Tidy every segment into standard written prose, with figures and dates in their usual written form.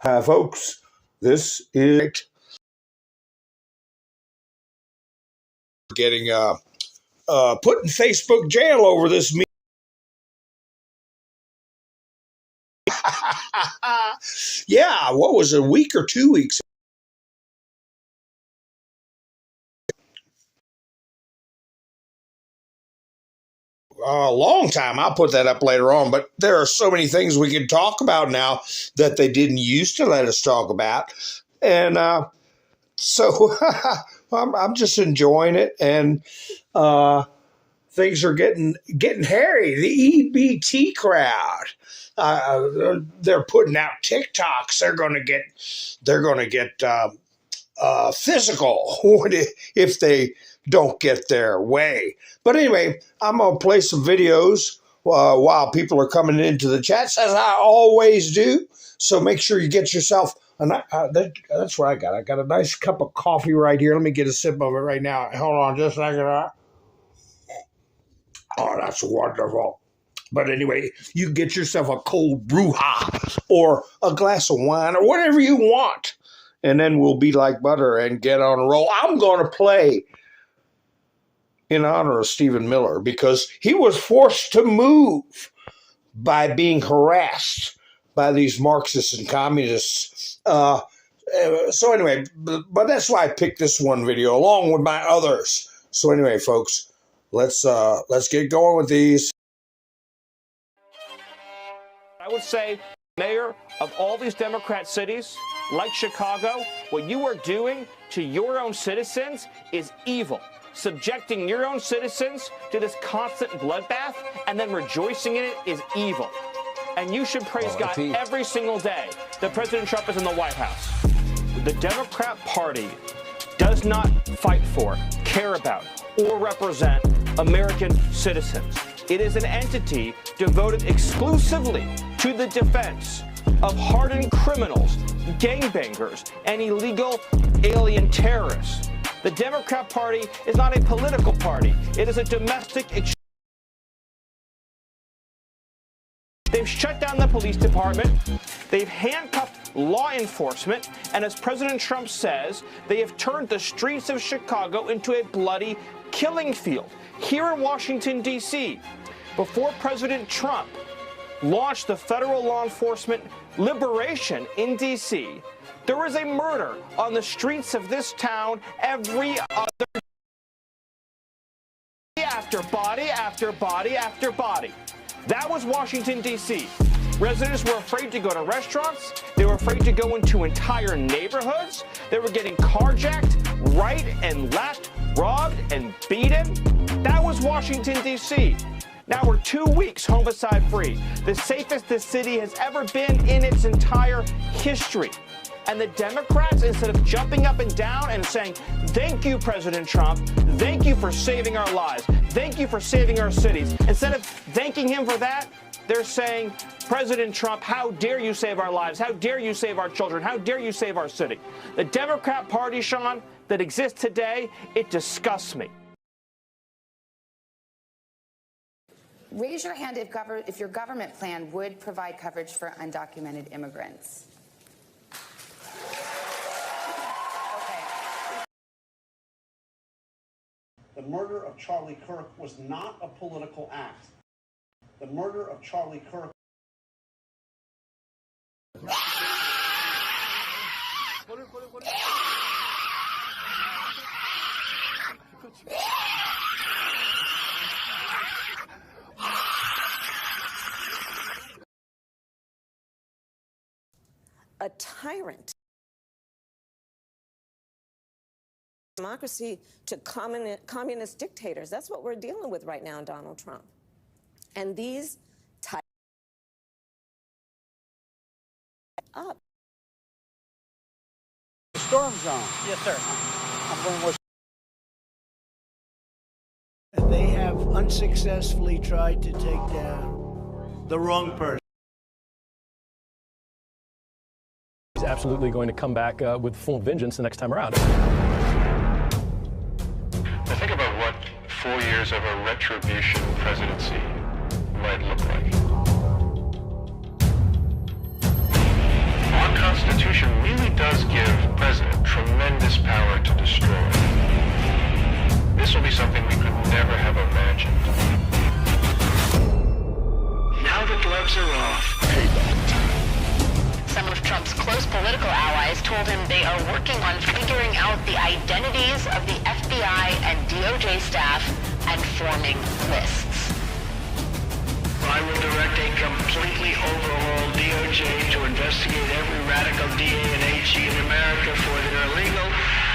Hi, folks. This is getting put in Facebook jail over this meeting. Yeah, what was it, a week or 2 weeks? A long time. I'll put that up later on, but there are so many things we can talk about now that they didn't used to let us talk about. And so I'm just enjoying it, and things are getting hairy. The EBT crowd, they're putting out TikToks. They're going to get physical if they don't get their way. But anyway, I'm going to play some videos while people are coming into the chats, as I always do. So make sure you get yourself, that's what I got. I got a nice cup of coffee right here. Let me get a sip of it right now. Hold on just a second. Oh, that's wonderful. But anyway, you get yourself a cold bruja or a glass of wine or whatever you want. And then we'll be like butter and get on a roll. I'm going to play in honor of Stephen Miller because he was forced to move by being harassed by these Marxists and communists. So anyway, but that's why I picked this one video along with my others. So anyway, folks, let's get going with these. I would say, Mayor of all these Democrat cities, like Chicago, what you are doing to your own citizens is evil. Subjecting your own citizens to this constant bloodbath and then rejoicing in it is evil. And you should praise God every single day that President Trump is in the White House. The Democrat Party does not fight for, care about, or represent American citizens. It is an entity devoted exclusively to the defense of hardened criminals, gangbangers, and illegal alien terrorists. The Democrat Party is not a political party. It is a domestic exchange. They've shut down the police department. They've handcuffed law enforcement. And as President Trump says, they have turned the streets of Chicago into a bloody killing field. Here in Washington, D.C., before President Trump launched the federal law enforcement liberation in D.C., there was a murder on the streets of this town every other day, after body after body after body. That was Washington, D.C. Residents were afraid to go to restaurants. They were afraid to go into entire neighborhoods. They were getting carjacked right and left, robbed and beaten. That was Washington, D.C. Now we're 2 weeks homicide free, the safest this city has ever been in its entire history. And the Democrats, instead of jumping up and down and saying, thank you, President Trump, thank you for saving our lives, thank you for saving our cities, instead of thanking him for that, they're saying, President Trump, how dare you save our lives? How dare you save our children? How dare you save our city? The Democrat Party, Sean, that exists today, it disgusts me. Raise your hand if your government plan would provide coverage for undocumented immigrants. The murder of Charlie Kirk was not a political act. The murder of Charlie Kirk. A tyrant. Democracy to communist dictators. That's what we're dealing with right now, Donald Trump. And these up. Storm zone. Yes, sir. And they have unsuccessfully tried to take down the wrong person. He's absolutely going to come back with full vengeance the next time around. Now think about what 4 years of a retribution presidency might look like. Our Constitution this power to destroy. This will be something we could never have imagined. Now the gloves are off. Some of Trump's close political allies told him they are working on figuring out the identities of the FBI and DOJ staff and forming lists. I will direct a completely overhauled DOJ to investigate every radical DA and AG in America for their illegal,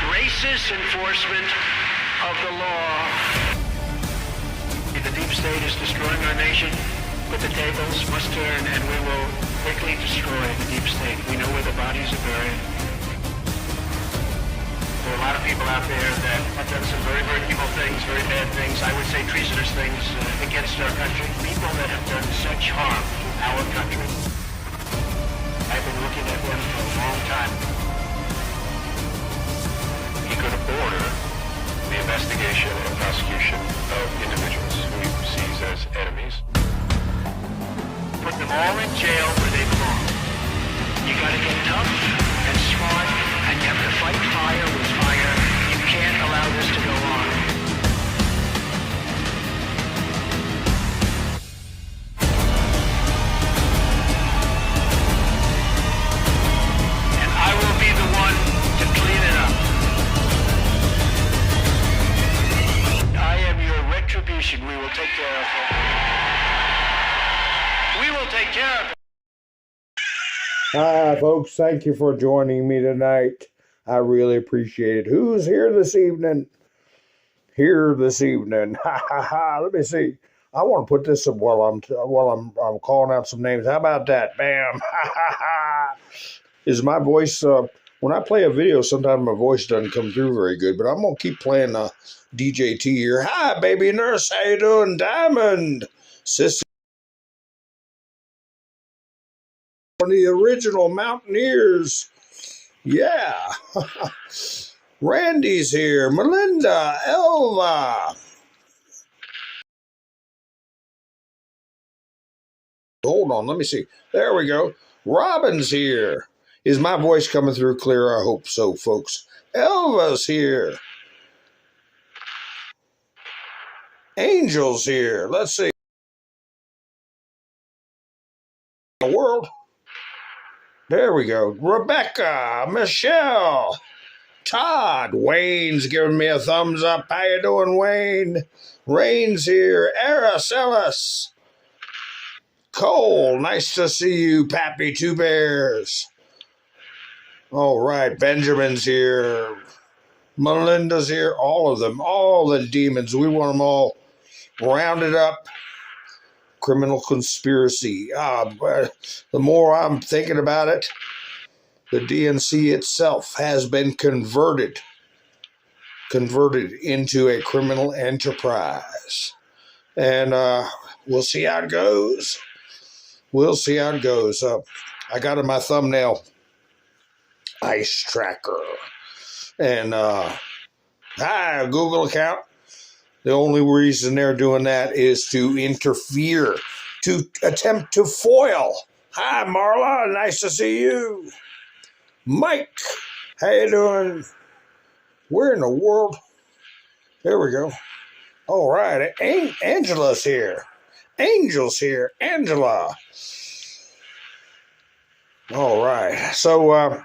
racist enforcement of the law. The deep state is destroying our nation, but the tables must turn and we will quickly destroy the deep state. We know where the bodies are buried. There are a lot of people out there that have done some very, very evil things, very bad things, I would say treasonous things against our country. People that have done such harm to our country. I've been looking at them for a long time. He could order the investigation and prosecution of individuals who he sees as enemies. Put them all in jail where they belong. You gotta get tough and smart, and you have to fight fire with fire. You can't allow this to go on. And I will be the one to clean it up. I am your retribution. We will take care of it. We will take care of it. Hi, folks. Thank you for joining me tonight. I really appreciate it. Who's here this evening? Here this evening. Ha ha ha. Let me see. I want to put this up while I'm calling out some names. How about that? Bam. Ha ha ha. Is my voice? When I play a video, sometimes my voice doesn't come through very good. But I'm gonna keep playing DJ T here. Hi, baby nurse. How you doing, Diamond? Sister. One of the original Mountaineers. Yeah. Randy's here. Melinda. Elva. Hold on. Let me see. There we go. Robin's here. Is my voice coming through clear? I hope so, folks. Elva's here. Angel's here. Let's see. The world. There we go. Rebecca, Michelle, Todd, Wayne's giving me a thumbs up. How you doing, Wayne? Rain's here. Araceli, Cole, nice to see you, Pappy Two Bears. All right, Benjamin's here. Melinda's here. All of them, all the demons. We want them all rounded up. Criminal conspiracy. The more I'm thinking about it, the DNC itself has been converted into a criminal enterprise. And we'll see how it goes. We'll see how it goes. I got in my thumbnail ICE tracker. And hi, Google account. The only reason they're doing that is to interfere, to attempt to foil. Hi, Marla. Nice to see you. Mike, how you doing? Where in the world? There we go. All right. Angela's here. Angel's here. Angela. All right. So,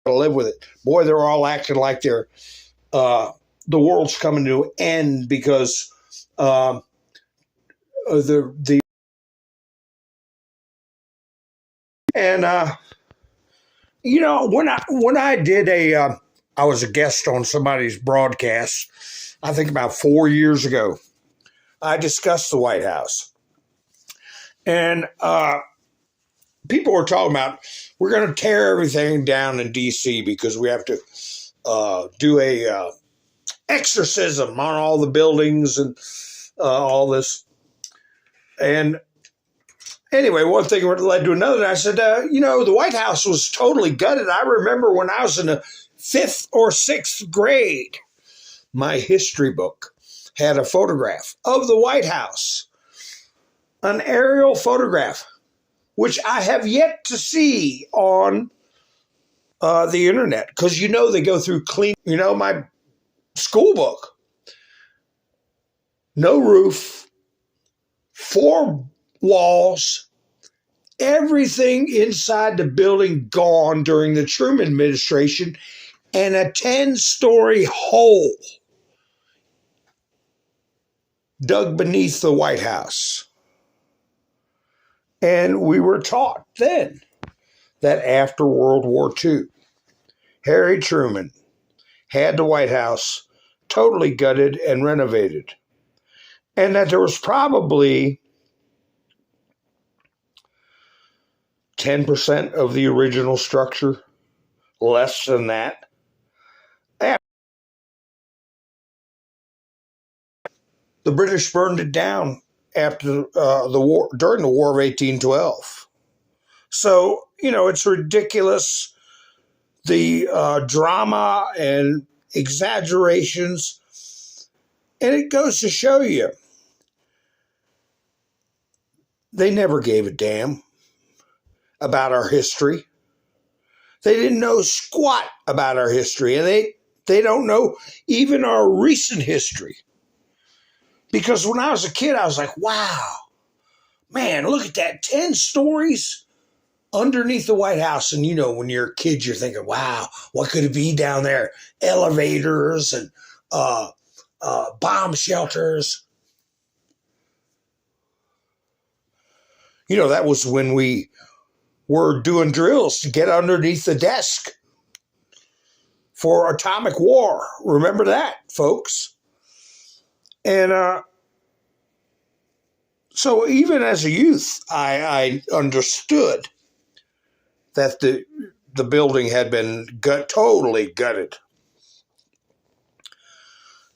to live with it. Boy, they're all acting like they're the world's coming to an end because the and you know, when I did I was a guest on somebody's broadcast, I think about 4 years ago. I discussed the White House, and people were talking about we're going to tear everything down in D.C. because we have to do a exorcism on all the buildings and all this. And anyway, one thing led to another. And I said, you know, the White House was totally gutted. I remember when I was in the 5th or 6th grade, my history book had a photograph of the White House, an aerial photograph, which I have yet to see on the internet, because they go through clean. My school book, no roof, 4 walls, everything inside the building gone during the Truman administration, and a 10-story hole dug beneath the White House. And we were taught then that after World War II, Harry Truman had the White House totally gutted and renovated. And that there was probably 10% of the original structure, less than that. The British burned it down after the war, during the War of 1812. So, it's ridiculous, the drama and exaggerations. And it goes to show you, they never gave a damn about our history. They didn't know squat about our history, and they don't know even our recent history. Because when I was a kid, I was like, wow, man, look at that, 10 stories underneath the White House. And when you're a kid, you're thinking, wow, what could it be down there? Elevators and bomb shelters. That was when we were doing drills to get underneath the desk for atomic war. Remember that, folks? And so even as a youth, I understood that the building had been totally gutted.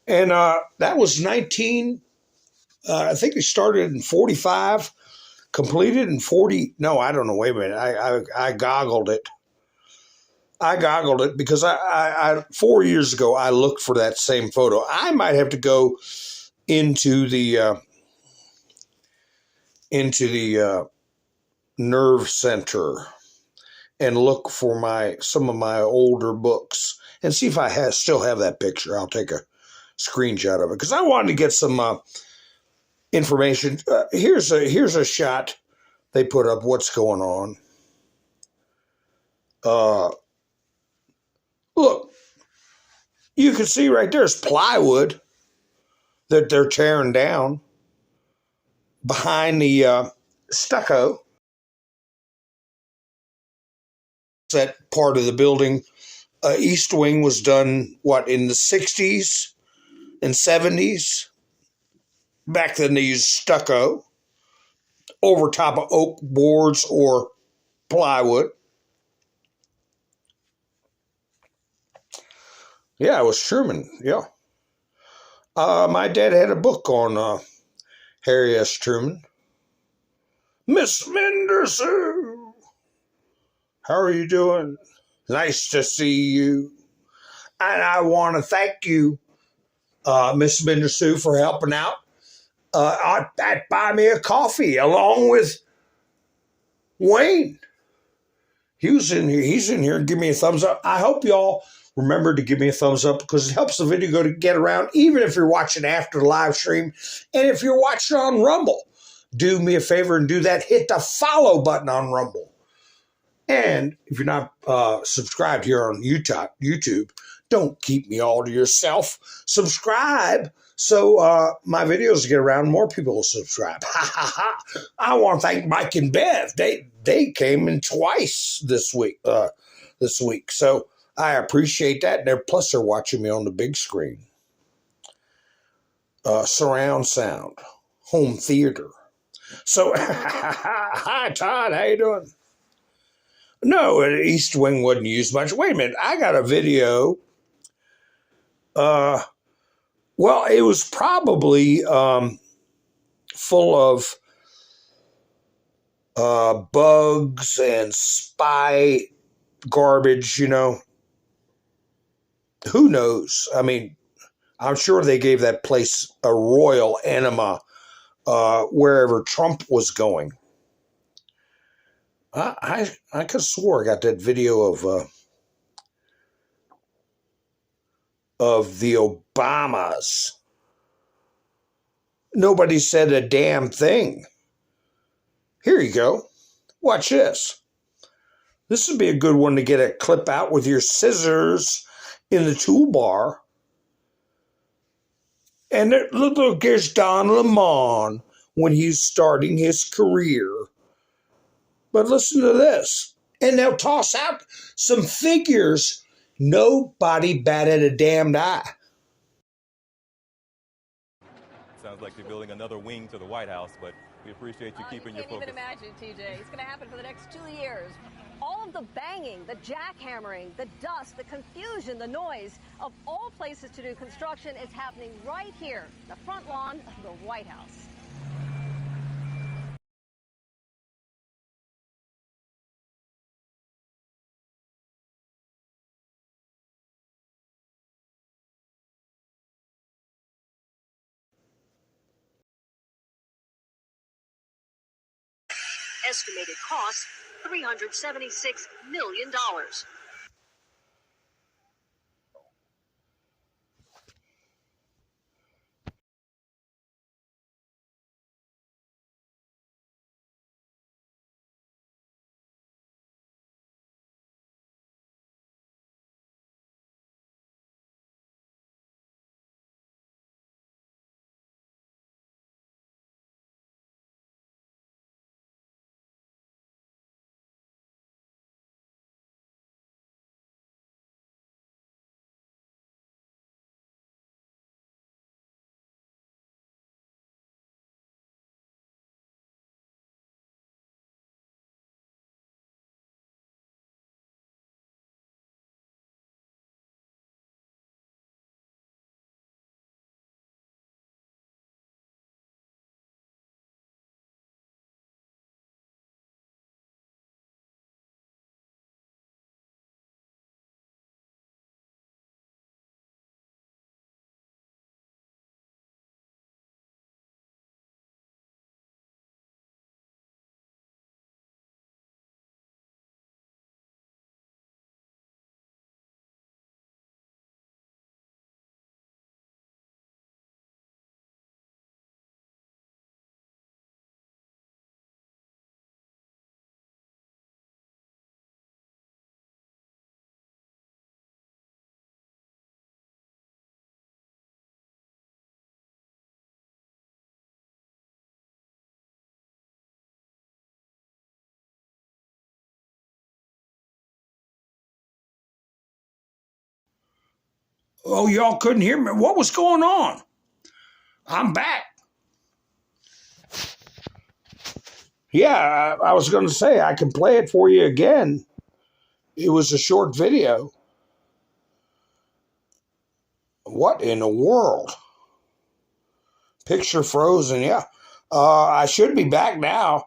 And that was I think it started in 45, completed in 40. No, I don't know. Wait a minute. I goggled it. I goggled it because I 4 years ago, I looked for that same photo. I might have to go into the nerve center and look for some of my older books and see if I still have that picture. I'll take a screenshot of it because I wanted to get some information. Here's a shot they put up. What's going on? Look, you can see right there's plywood that they're tearing down behind the stucco. That part of the building, East Wing, was done, in the 60s and 70s? Back then they used stucco over top of oak boards or plywood. Yeah, it was Truman, yeah. My dad had a book on Harry S. Truman. Miss Menderson, how are you doing? Nice to see you. And I want to thank you, Miss Menderson, for helping out at Buy Me a Coffee, along with Wayne. He's in here. Give me a thumbs up. I hope y'all remember to give me a thumbs up because it helps the video to get around, even if you're watching after the live stream. And if you're watching on Rumble, do me a favor and do that. Hit the follow button on Rumble. And if you're not subscribed here on YouTube, don't keep me all to yourself. Subscribe so my videos get around, more people will subscribe. I want to thank Mike and Bev. They came in twice this week. So I appreciate that. And plus, they're watching me on the big screen. Surround sound, home theater. So, hi, Todd. How you doing? No, East Wing wasn't used much. Wait a minute. I got a video. Well, it was probably full of bugs and spy garbage, Who knows? I mean, I'm sure they gave that place a royal enema wherever Trump was going. I could have swore I got that video of of the Obamas. Nobody said a damn thing. Here you go. Watch this. This would be a good one to get a clip out with your scissors in the toolbar. And look, here's Don Lemon when he's starting his career. But listen to this. And they'll toss out some figures. Nobody batted a damned eye. Sounds like you're building another wing to the White House, but we appreciate you keeping your focus. You can't even imagine, TJ. It's going to happen for the next 2 years. All of the banging, the jackhammering, the dust, the confusion, the noise of all places to do construction is happening right here, the front lawn of the White House. Estimated cost, $376 million. Oh, y'all couldn't hear me. What was going on? I'm back. Yeah, I was going to say I can play it for you again. It was a short video. What in the world? Picture frozen, yeah. I should be back now.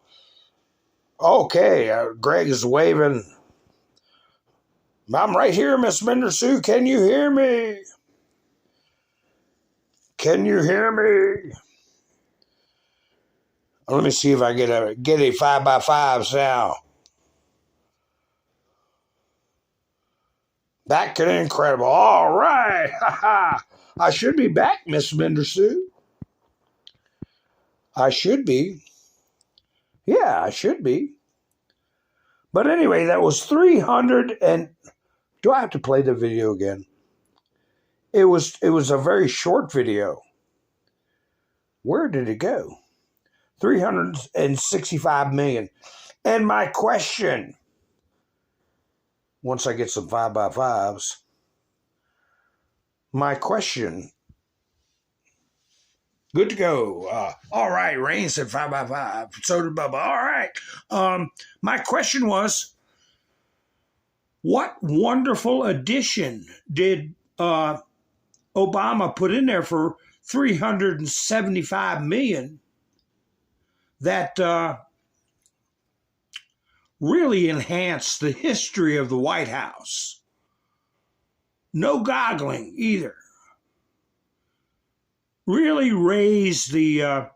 Okay, Greg is waving. I'm right here, Miss Minder Sue. Can you hear me? Can you hear me? Let me see if I get a 5x5 sound. Back to the incredible. All right. I should be back, Miss Minder Sue. I should be. Yeah, I should be. But anyway, that was 300 and... Do I have to play the video again? It was a very short video. Where did it go? 365 million. And my question, once I get some 5x5s, my question, good to go. All right, Rain said 5x5. So did Bubba. All right. My question was, what wonderful addition did Obama put in there for 375 million that really enhanced the history of the White House? No goggling either. Really raised the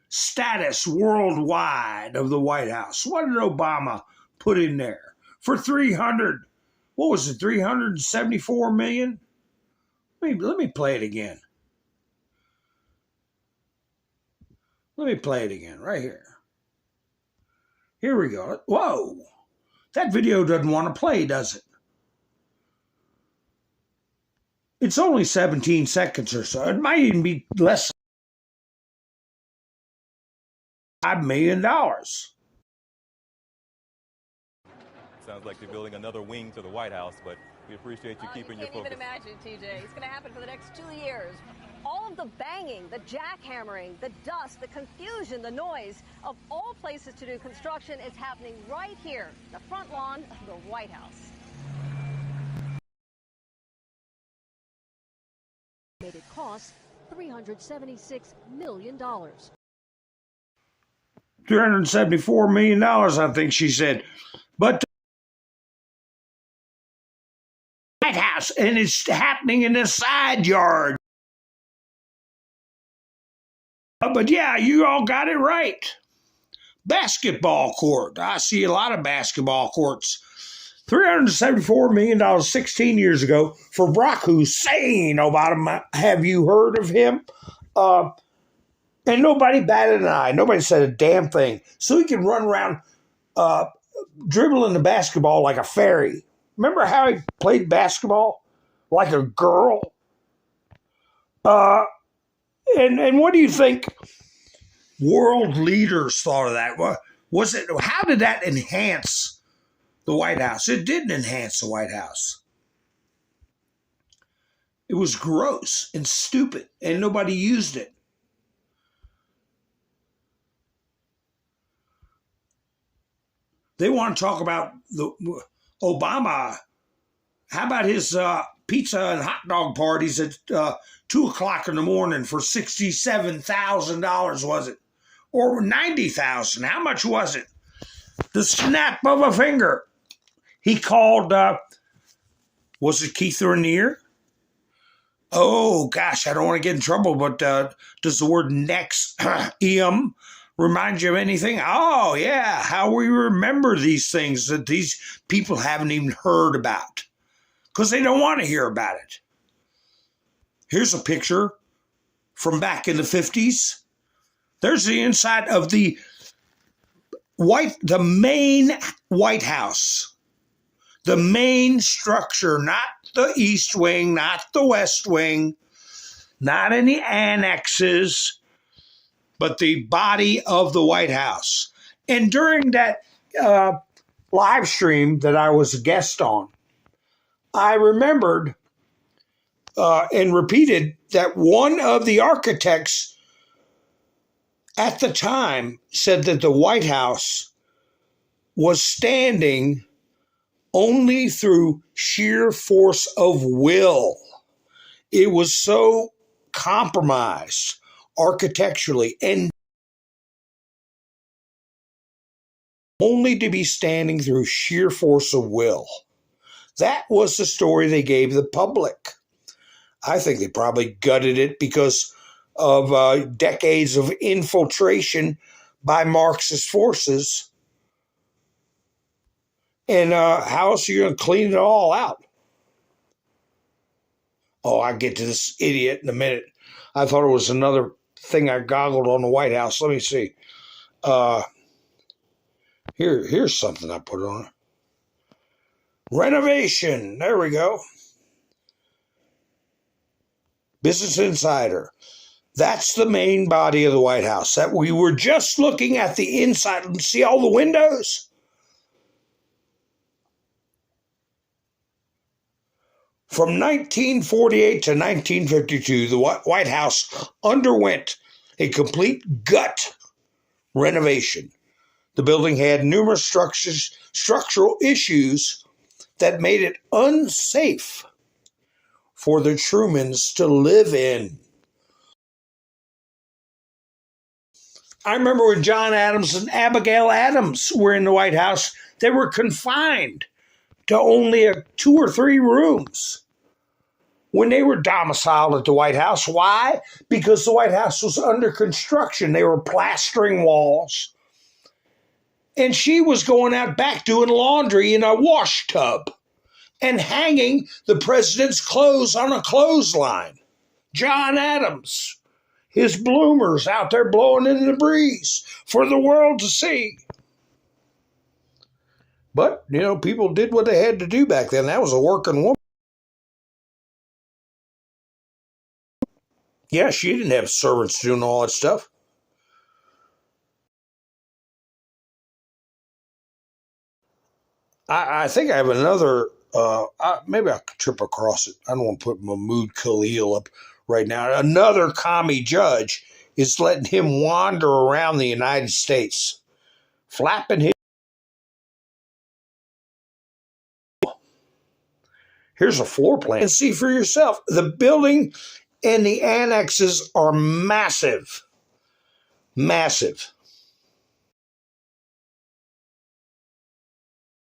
status worldwide of the White House. What did Obama put in there for 374 million? Let me play it again. Let me play it again right here. Here we go. Whoa. That video doesn't want to play, does it? It's only 17 seconds or so. It might even be less than $5 million. Sounds like they're building another wing to the White House, but we appreciate you keeping your focus. You can't even imagine, TJ. It's going to happen for the next 2 years. All of the banging, the jackhammering, the dust, the confusion, the noise of all places to do construction is happening right here, the front lawn of the White House. Made it cost $376 million. $374 million, I think she said. But the White House, and it's happening in the side yard. But yeah, you all got it right. Basketball court. I see a lot of basketball courts. $374 million 16 years ago for Barack Hussein Obama. Have you heard of him? And nobody batted an eye. Nobody said a damn thing. So he can run around dribbling the basketball like a fairy. Remember how he played basketball? Like a girl? And what do you think world leaders thought of that? How did that enhance the White House? It didn't enhance the White House. It was gross and stupid, and nobody used it. They want to talk about the Obama. How about his pizza and hot dog parties at 2 o'clock in the morning for $67,000, was it? Or $90,000? How much was it? The snap of a finger. He called, was it Keith Raniere? Oh, gosh, I don't want to get in trouble, but does the word NXIVM remind you of anything? Oh, yeah, how we remember these things that these people haven't even heard about because they don't want to hear about it. Here's a picture from back in the 50s. There's the inside of the main White House. The main structure, not the East Wing, not the West Wing, not any annexes, but the body of the White House. And during that live stream that I was a guest on, I remembered and repeated that one of the architects at the time said that the White House was standing only through sheer force of will. It was so compromised architecturally and only to be standing through sheer force of will. That was the story they gave the public. I think they probably gutted it because of decades of infiltration by Marxist forces. And how else are you going to clean it all out? Oh, I'll get to this idiot in a minute. I thought it was another thing I goggled on the White House. Let me see. Here's something I put on it. Renovation. There we go. Business Insider. That's the main body of the White House. That we were just looking at the inside. See all the windows? From 1948 to 1952, the White House underwent a complete gut renovation. The building had numerous structural issues that made it unsafe for the Trumans to live in. I remember when John Adams and Abigail Adams were in the White House, they were confined to only 2 or 3 rooms when they were domiciled at the White House. Why? Because the White House was under construction. They were plastering walls. And she was going out back doing laundry in a wash tub. and hanging the president's clothes on a clothesline. John Adams, his bloomers out there blowing in the breeze for the world to see. But, you know, people did what they had to do back then. That was a working woman. Yeah, she didn't have servants doing all that stuff. I think I have another, maybe I'll trip across it. I don't want to put Mahmoud Khalil up right now. Another commie judge is letting him wander around the United States, flapping his. Here's a floor plan. And see for yourself. The building and the annexes are massive. Massive.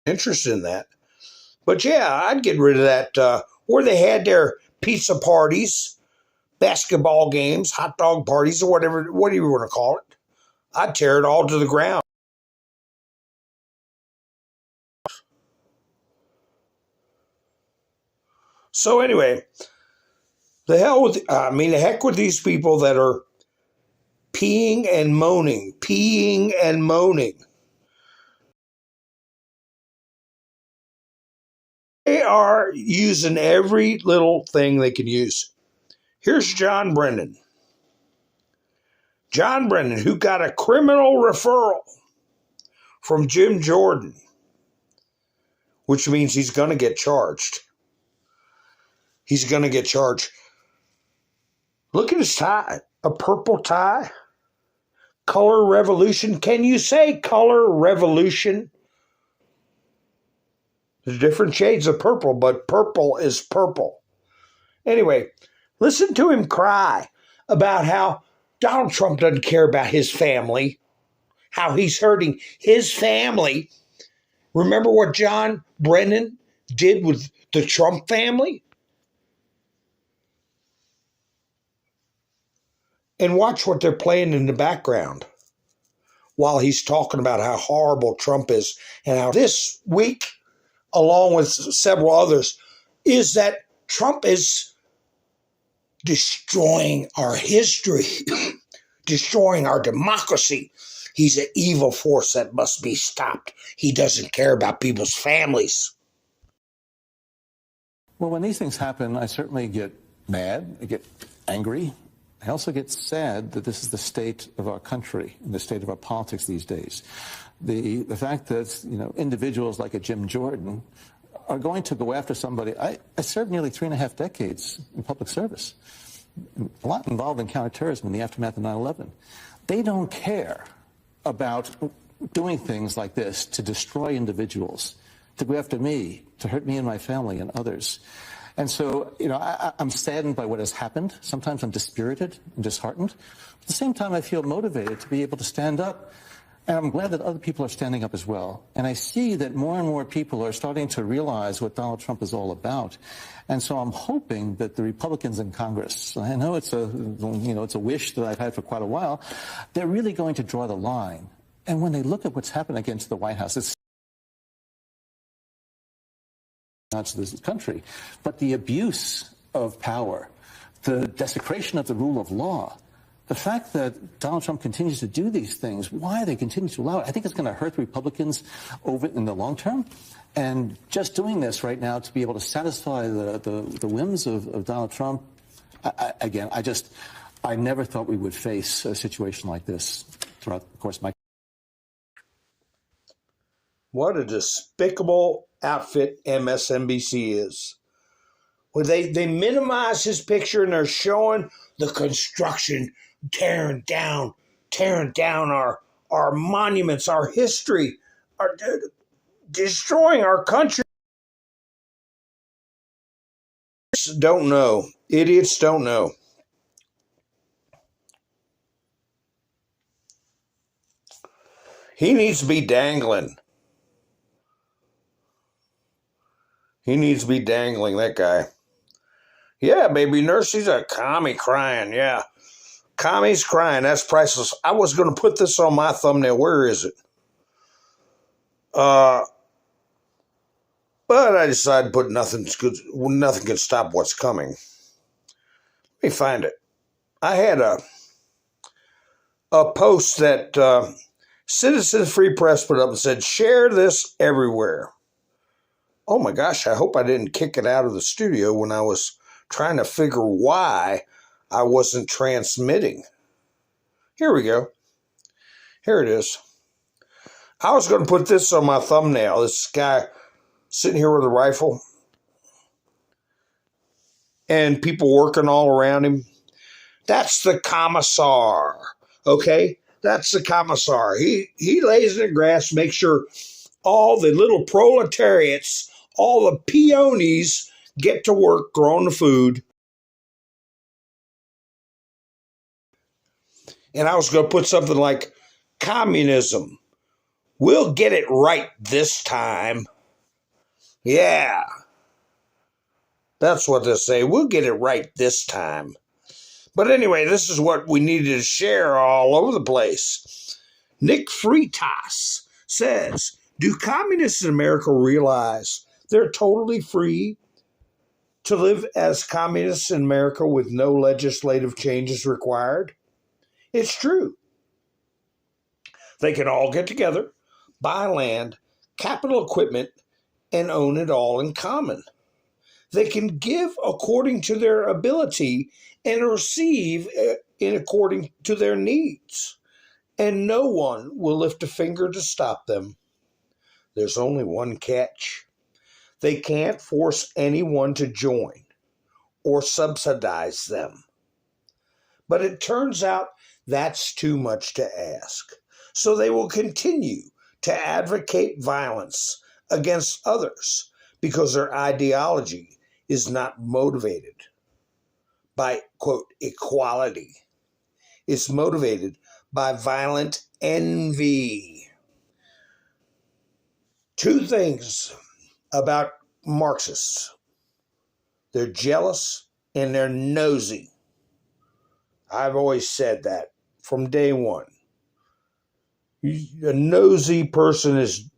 Interested in that. But yeah, I'd get rid of that. Where they had their pizza parties, basketball games, hot dog parties, or whatever, what do you want to call it? I'd tear it all to the ground. So anyway, the heck with these people that are peeing and moaning. They are using every little thing they can use. Here's John Brennan. John Brennan, who got a criminal referral from Jim Jordan, which means he's going to get charged. He's going to get charged. Look at his tie, a purple tie. Color revolution. Can you say color revolution? There's different shades of purple, but purple is purple. Anyway, listen to him cry about how Donald Trump doesn't care about his family, how he's hurting his family. Remember what John Brennan did with the Trump family? And watch what they're playing in the background while he's talking about how horrible Trump is and how this week, along with several others, is that Trump is destroying our history, destroying our democracy. He's an evil force that must be stopped. He doesn't care about people's families. Well, when these things happen, I certainly get mad, I get angry. I also get sad that this is the state of our country and the state of our politics these days. The fact that, you know, individuals like a Jim Jordan are going to go after somebody. I served nearly 3.5 decades in public service, a lot involved in counterterrorism in the aftermath of 9/11. They don't care about doing things like this to destroy individuals, to go after me, to hurt me and my family and others. And so, you know, I'm saddened by what has happened. Sometimes I'm dispirited and disheartened. At the same time, I feel motivated to be able to stand up. And I'm glad that other people are standing up as well. And I see that more and more people are starting to realize what Donald Trump is all about. And so I'm hoping that the Republicans in Congress, I know it's a wish that I've had for quite a while, they're really going to draw the line. And when they look at what's happened against the White House, it's not to this country, but the abuse of power, the desecration of the rule of law, the fact that Donald Trump continues to do these things, why they continue to allow it, I think it's going to hurt the Republicans over in the long term. And just doing this right now to be able to satisfy the whims of Donald Trump, I never thought we would face a situation like this throughout the course of my. What a despicable outfit MSNBC is. Well, they minimize his picture and they're showing the construction tearing down our monuments, our history, destroying our country. Don't know. Idiots don't know. He needs to be dangling. He needs to be dangling, that guy. Yeah, baby nurse, he's a commie crying, yeah. Commies crying, that's priceless. I was going to put this on my thumbnail. Where is it? But I decided to put nothing can stop what's coming. Let me find it. I had a post that Citizens Free Press put up and said, share this everywhere. Oh my gosh, I hope I didn't kick it out of the studio when I was trying to figure why I wasn't transmitting. Here we go. Here it is. I was going to put this on my thumbnail. This guy sitting here with a rifle and people working all around him. That's the commissar, okay? That's the commissar. He lays in the grass, makes sure all the little proletariats, all the peonies get to work growing the food. And I was going to put something like, communism. We'll get it right this time. Yeah. That's what they say. We'll get it right this time. But anyway, this is what we needed to share all over the place. Nick Freitas says, do communists in America realize they're totally free to live as communists in America with no legislative changes required? It's true. They can all get together, buy land, capital equipment, and own it all in common. They can give according to their ability and receive in according to their needs. And no one will lift a finger to stop them. There's only one catch. They can't force anyone to join or subsidize them. But it turns out that's too much to ask. So they will continue to advocate violence against others because their ideology is not motivated by, quote, equality. It's motivated by violent envy. Two things about Marxists. They're jealous and they're nosy. I've always said that from day one. A nosy person is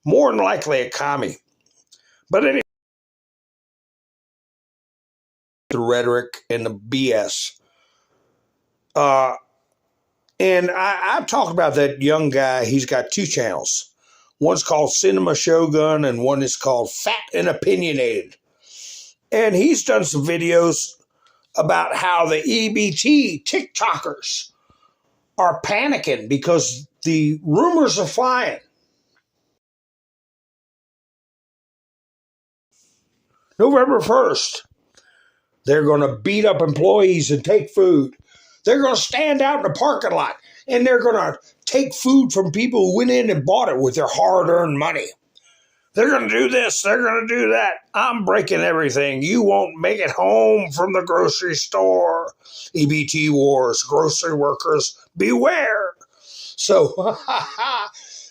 more than likely a commie. But anyway, the rhetoric and the BS. And I've talked about that young guy. He's got two channels. One's called Cinema Shogun and one is called Fat and Opinionated. And he's done some videos about how the EBT TikTokers are panicking because the rumors are flying. November 1st, they're going to beat up employees and take food. They're going to stand out in the parking lot and they're going to take food from people who went in and bought it with their hard-earned money. They're going to do this. They're going to do that. I'm breaking everything. You won't make it home from the grocery store. EBT wars, grocery workers, beware. So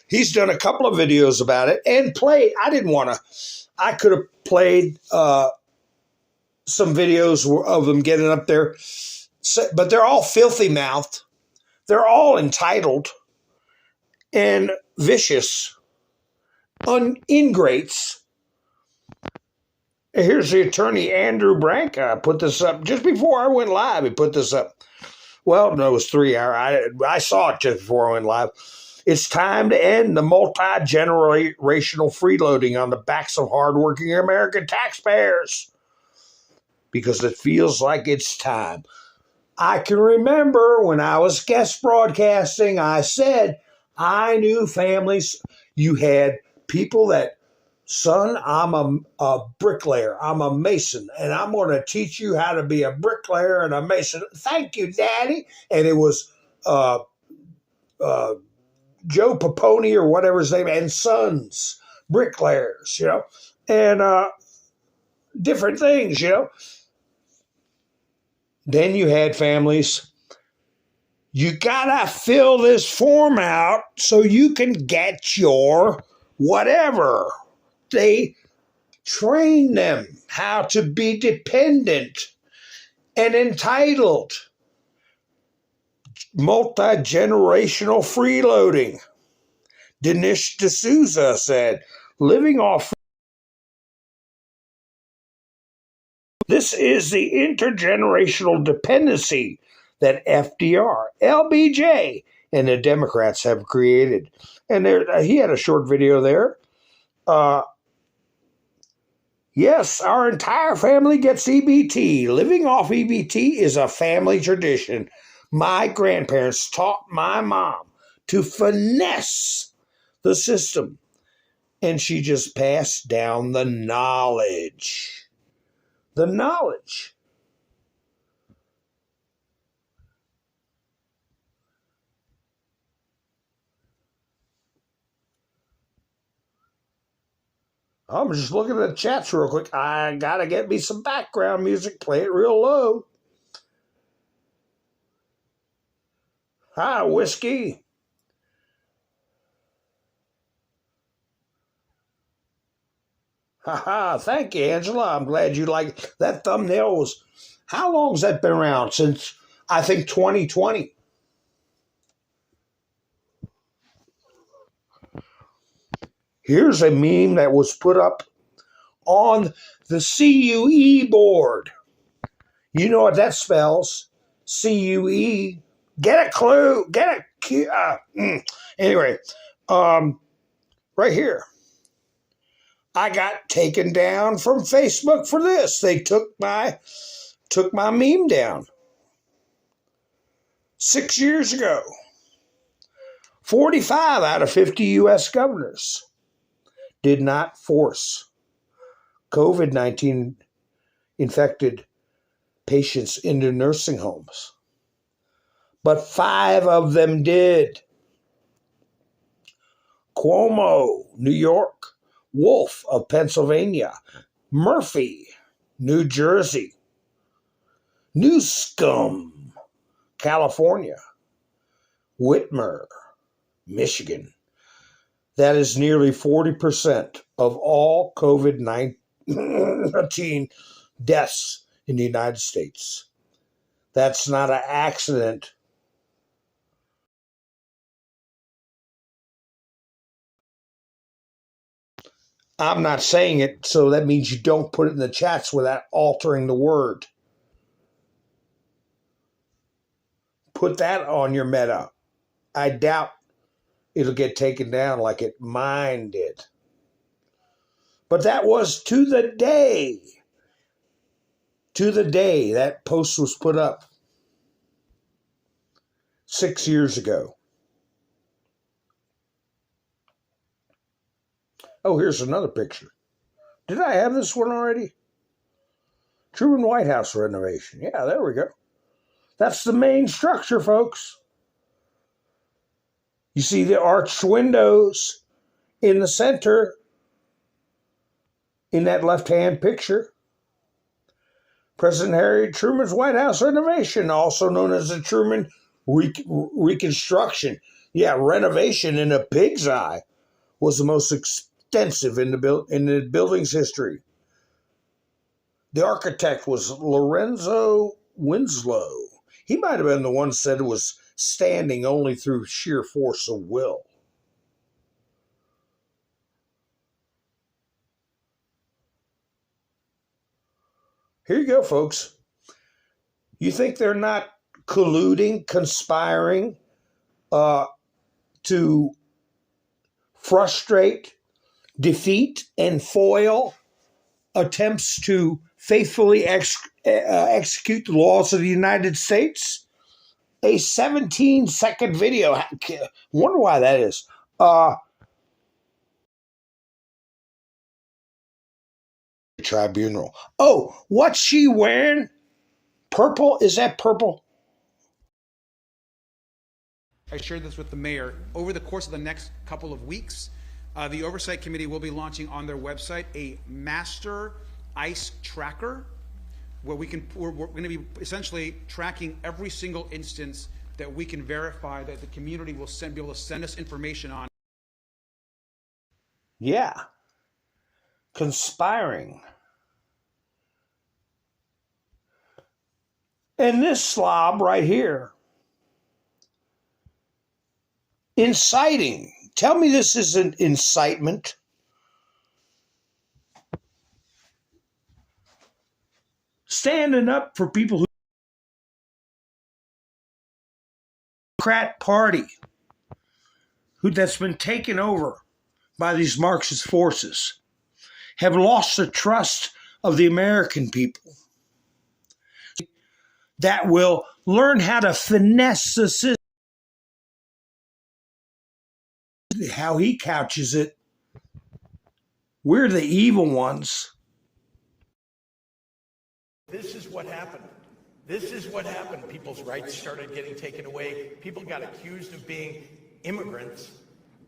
he's done a couple of videos about it and played. I could have played some videos of them getting up there, but they're all filthy-mouthed. They're all entitled and vicious. Ingrates. Here's the attorney, Andrew Branca, put this up just before I went live. He put this up. Well, no, it was 3 hours. I saw it just before I went live. It's time to end the multi-generational freeloading on the backs of hardworking American taxpayers. Because it feels like it's time. I can remember when I was guest broadcasting, I said I knew families. You had people that, son, I'm a bricklayer. I'm a mason, and I'm going to teach you how to be a bricklayer and a mason. Thank you, Daddy. And it was Joe Paponi or whatever his name, and sons, bricklayers, and different things, Then you had families. You gotta fill this form out so you can get your whatever. They train them how to be dependent and entitled. Multi-generational freeloading. Dinesh D'Souza said, living off This is the intergenerational dependency that FDR, LBJ, and the Democrats have created. And he had a short video there. Yes, our entire family gets EBT. Living off EBT is a family tradition. My grandparents taught my mom to finesse the system, and she just passed down the knowledge. The knowledge. I'm just looking at the chats real quick. I gotta get me some background music. Play it real low. Hi, Whiskey. Haha, thank you, Angela. I'm glad you like that thumbnail. Was how long's that been around? Since I think 2020. Here's a meme that was put up on the CUE board. You know what that spells? CUE. Get a clue. Get a cue. Anyway, right here. I got taken down from Facebook for this. They took my meme down 6 years ago. 45 out of 50 U.S. governors did not force COVID-19 infected patients into nursing homes. But 5 of them did. Cuomo, New York. Wolf of Pennsylvania. Murphy, New Jersey. Newscomb, California. Whitmer, Michigan. That is nearly 40% of all COVID-19 deaths in the United States. That's not an accident. I'm not saying it, so that means you don't put it in the chats without altering the word. Put that on your meta. I doubt it'll get taken down like it mine did. But that was to the day that post was put up 6 years ago. Oh, here's another picture. Did I have this one already? Truman White House renovation. Yeah, there we go. That's the main structure, folks. You see the arched windows in the center in that left-hand picture. President Harry Truman's White House renovation, also known as the Truman Reconstruction. Yeah, renovation in a pig's eye was the most extensive in the building's history. The architect was Lorenzo Winslow. He might have been the one that said it was standing only through sheer force of will. Here you go, folks. You think they're not colluding, conspiring to frustrate, defeat, and foil attempts to faithfully execute the laws of the United States? A 17-second video. I wonder why that is. Tribunal. Oh, what's she wearing? Purple? Is that purple? I shared this with the mayor. Over the course of the next couple of weeks, the Oversight Committee will be launching on their website a master ICE tracker where we're going to be essentially tracking every single instance that we can verify that the community will be able to send us information on. Yeah. Conspiring. And this slob right here. Inciting. Tell me this isn't incitement. standing up for people who Democrat Party that's been taken over by these Marxist forces have lost the trust of the American people that will learn how to finesse the system. How he couches it, we're the evil ones. This is what happened. This is what happened. People's rights started getting taken away. People got accused of being immigrants.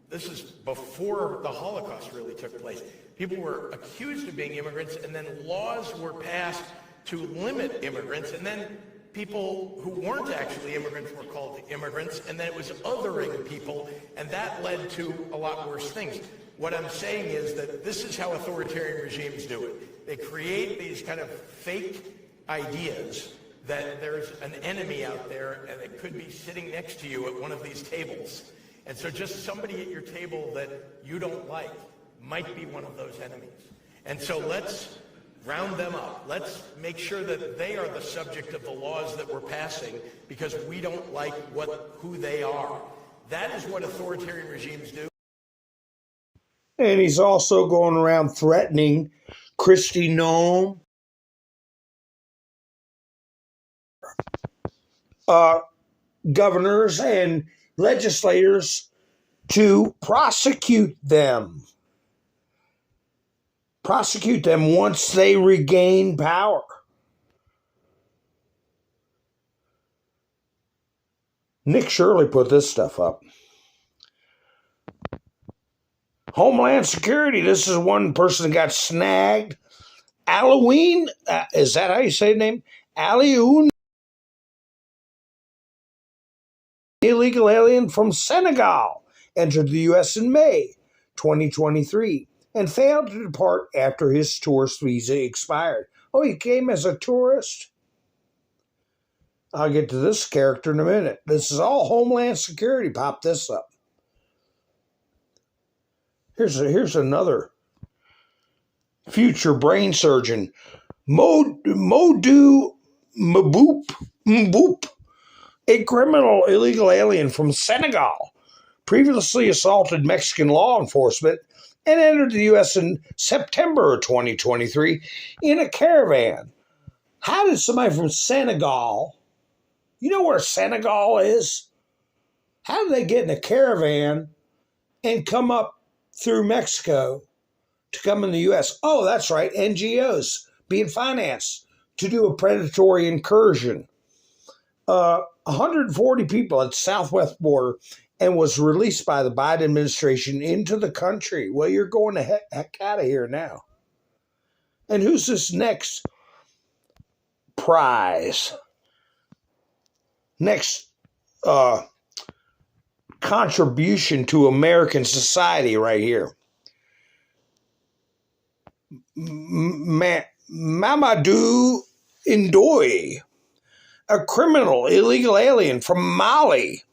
This is before the Holocaust really took place. People were accused of being immigrants, and then laws were passed to limit immigrants, and then people who weren't actually immigrants were called immigrants, and then it was othering people, and that led to a lot worse things. What I'm saying is that this is how authoritarian regimes do it. They create these kind of fake ideas that there's an enemy out there, and it could be sitting next to you at one of these tables. And so just somebody at your table that you don't like might be one of those enemies. And so let's round them up. Let's make sure that they are the subject of the laws that we're passing because we don't like who they are. That is what authoritarian regimes do. And he's also going around threatening Kristi Noem, governors and legislators to prosecute them. Prosecute them once they regain power. Nick Shirley put this stuff up. Homeland Security, this is one person that got snagged. Halloween, is that how you say the name? Alioune, illegal alien from Senegal, entered the U.S. in May 2023 and failed to depart after his tourist visa expired. Oh, he came as a tourist? I'll get to this character in a minute. This is all Homeland Security. Pop this up. Here's another future brain surgeon. Modou Mboop, a criminal illegal alien from Senegal, previously assaulted Mexican law enforcement and entered the U.S. in September of 2023 in a caravan. How did somebody from Senegal, you know where Senegal is? How did they get in a caravan and come up through Mexico to come in the U.S.? Oh, that's right, NGOs being financed to do a predatory incursion. 140 people at the southwest border and was released by the Biden administration into the country. Well, you're going the heck out of here now. And who's this next prize? Next contribution to American society right here. Mamadou Ndoye, a criminal illegal alien from Mali,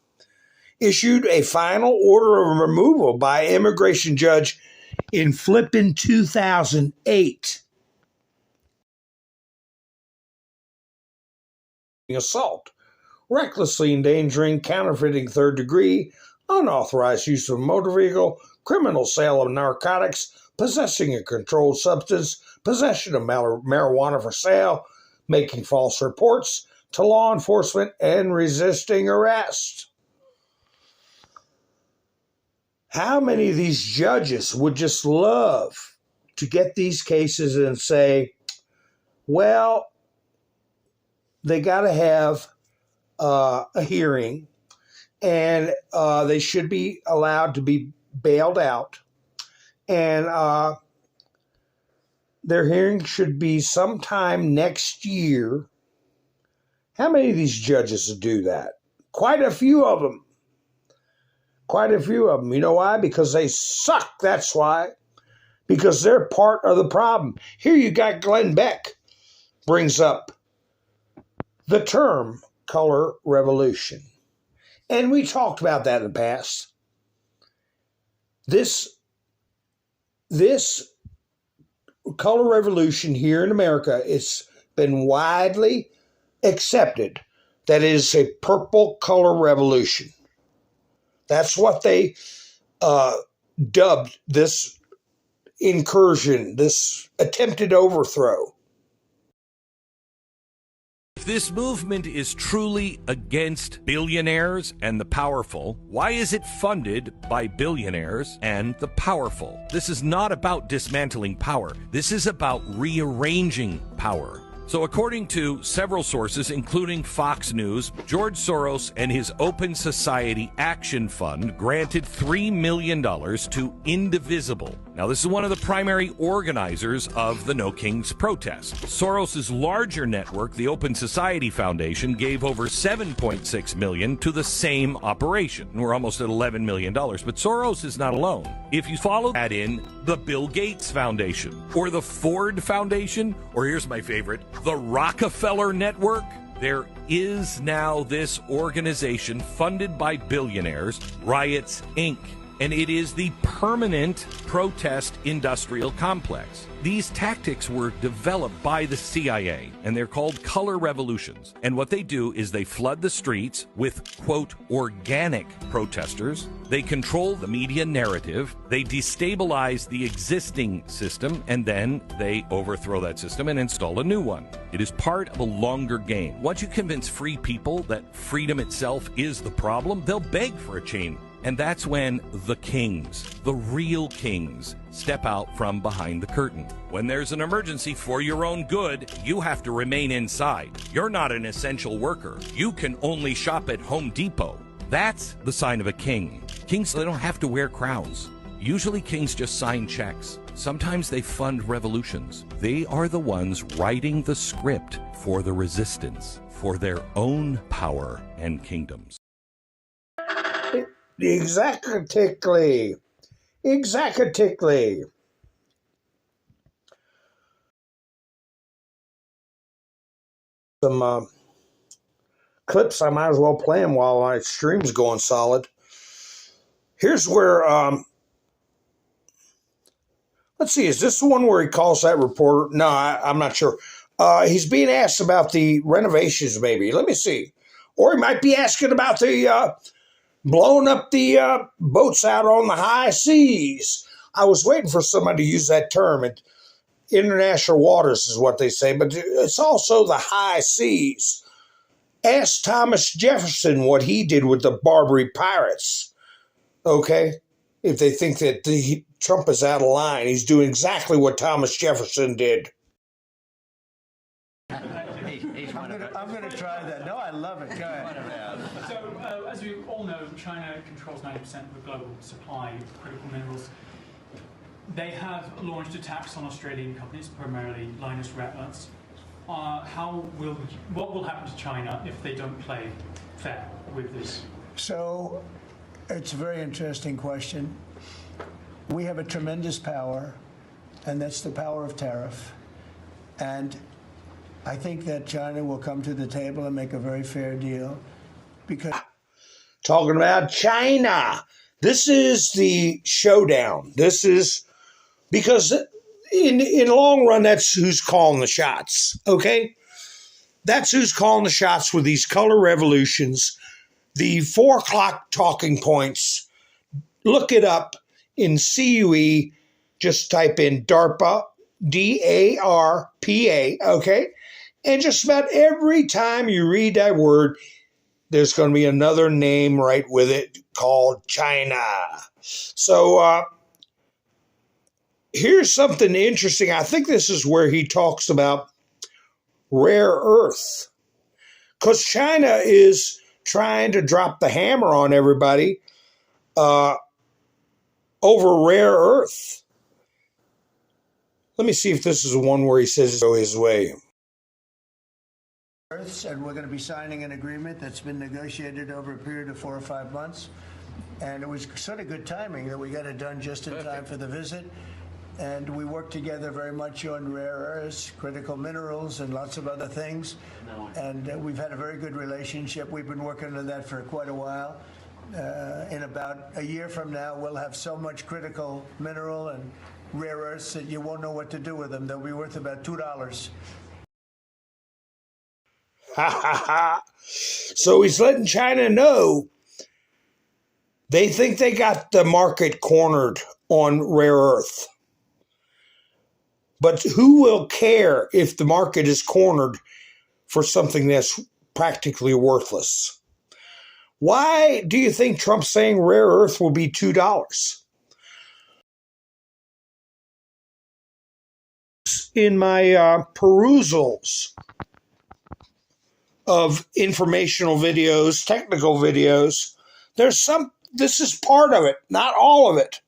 issued a final order of removal by an immigration judge in flipping 2008. Assault, recklessly endangering, counterfeiting third degree, unauthorized use of a motor vehicle, criminal sale of narcotics, possessing a controlled substance, possession of marijuana for sale, making false reports to law enforcement, and resisting arrest. How many of these judges would just love to get these cases and say, well, they got to have a hearing, and they should be allowed to be bailed out, and their hearing should be sometime next year. How many of these judges would do that? Quite a few of them. Quite a few of them. You know why? Because they suck. That's why. Because they're part of the problem. Here you got Glenn Beck brings up the term color revolution. And we talked about that in the past. This color revolution here in America is been widely accepted that it is a purple color revolution. That's what they dubbed this incursion, this attempted overthrow. If this movement is truly against billionaires and the powerful, why is it funded by billionaires and the powerful? This is not about dismantling power. This is about rearranging power. So according to several sources, including Fox News, George Soros and his Open Society Action Fund granted $3 million to Indivisible. Now, this is one of the primary organizers of the No Kings protest. Soros's larger network, the Open Society Foundation, gave over $7.6 million to the same operation. We're almost at $11 million, but Soros is not alone. If you follow that in, the Bill Gates Foundation, or the Ford Foundation, or here's my favorite, the Rockefeller Network, there is now this organization funded by billionaires, Riots Inc., and it is the permanent protest industrial complex. These tactics were developed by the CIA, and they're called color revolutions. And what they do is they flood the streets with, quote, organic protesters. They control the media narrative. They destabilize the existing system, and then they overthrow that system and install a new one. It is part of a longer game. Once you convince free people that freedom itself is the problem, they'll beg for a change. And that's when the kings, the real kings, step out from behind the curtain. When there's an emergency for your own good, you have to remain inside. You're not an essential worker. You can only shop at Home Depot. That's the sign of a king. Kings, they don't have to wear crowns. Usually kings just sign checks. Sometimes they fund revolutions. They are the ones writing the script for the resistance, for their own power and kingdoms. Exactly. Some clips, I might as well play them while my stream's going solid. Here's where, let's see, is this the one where he calls that reporter? No, I'm not sure. He's being asked about the renovations, maybe. Let me see. Or he might be asking about the blowing up the boats out on the high seas. I was waiting for somebody to use that term. International waters is what they say, but it's also the high seas. Ask Thomas Jefferson what he did with the Barbary pirates. Okay? If they think that Trump is out of line, he's doing exactly what Thomas Jefferson did. I'm going to try that. No, I love it. Go ahead. So, as we all know, China controls 90% of the global supply of critical minerals. They have launched attacks on Australian companies, primarily Lynas Rare Earths. What will happen to China if they don't play fair with this? So, it's a very interesting question. We have a tremendous power, and that's the power of tariff. And I think that China will come to the table and make a very fair deal because... Talking about China. This is the showdown. This is... Because in the long run, that's who's calling the shots, okay? That's who's calling the shots with these color revolutions. The 4 o'clock talking points, look it up in CUE. Just type in DARPA, DARPA, okay? And just about every time you read that word, there's going to be another name right with it called China. So here's something interesting. I think this is where he talks about rare earth. Because China is trying to drop the hammer on everybody over rare earth. Let me see if this is the one where he says go his way. And we're going to be signing an agreement that's been negotiated over a period of 4 or 5 months. And it was sort of good timing that we got it done just in time for the visit. And we worked together very much on rare earths, critical minerals, and lots of other things. And we've had a very good relationship. We've been working on that for quite a while. In about a year from now, we'll have so much critical mineral and rare earths that you won't know what to do with them. They'll be worth about $2. So he's letting China know they think they got the market cornered on rare earth. But who will care if the market is cornered for something that's practically worthless? Why do you think Trump's saying rare earth will be $2? In my perusals of informational videos, technical videos, this is part of it, not all of it.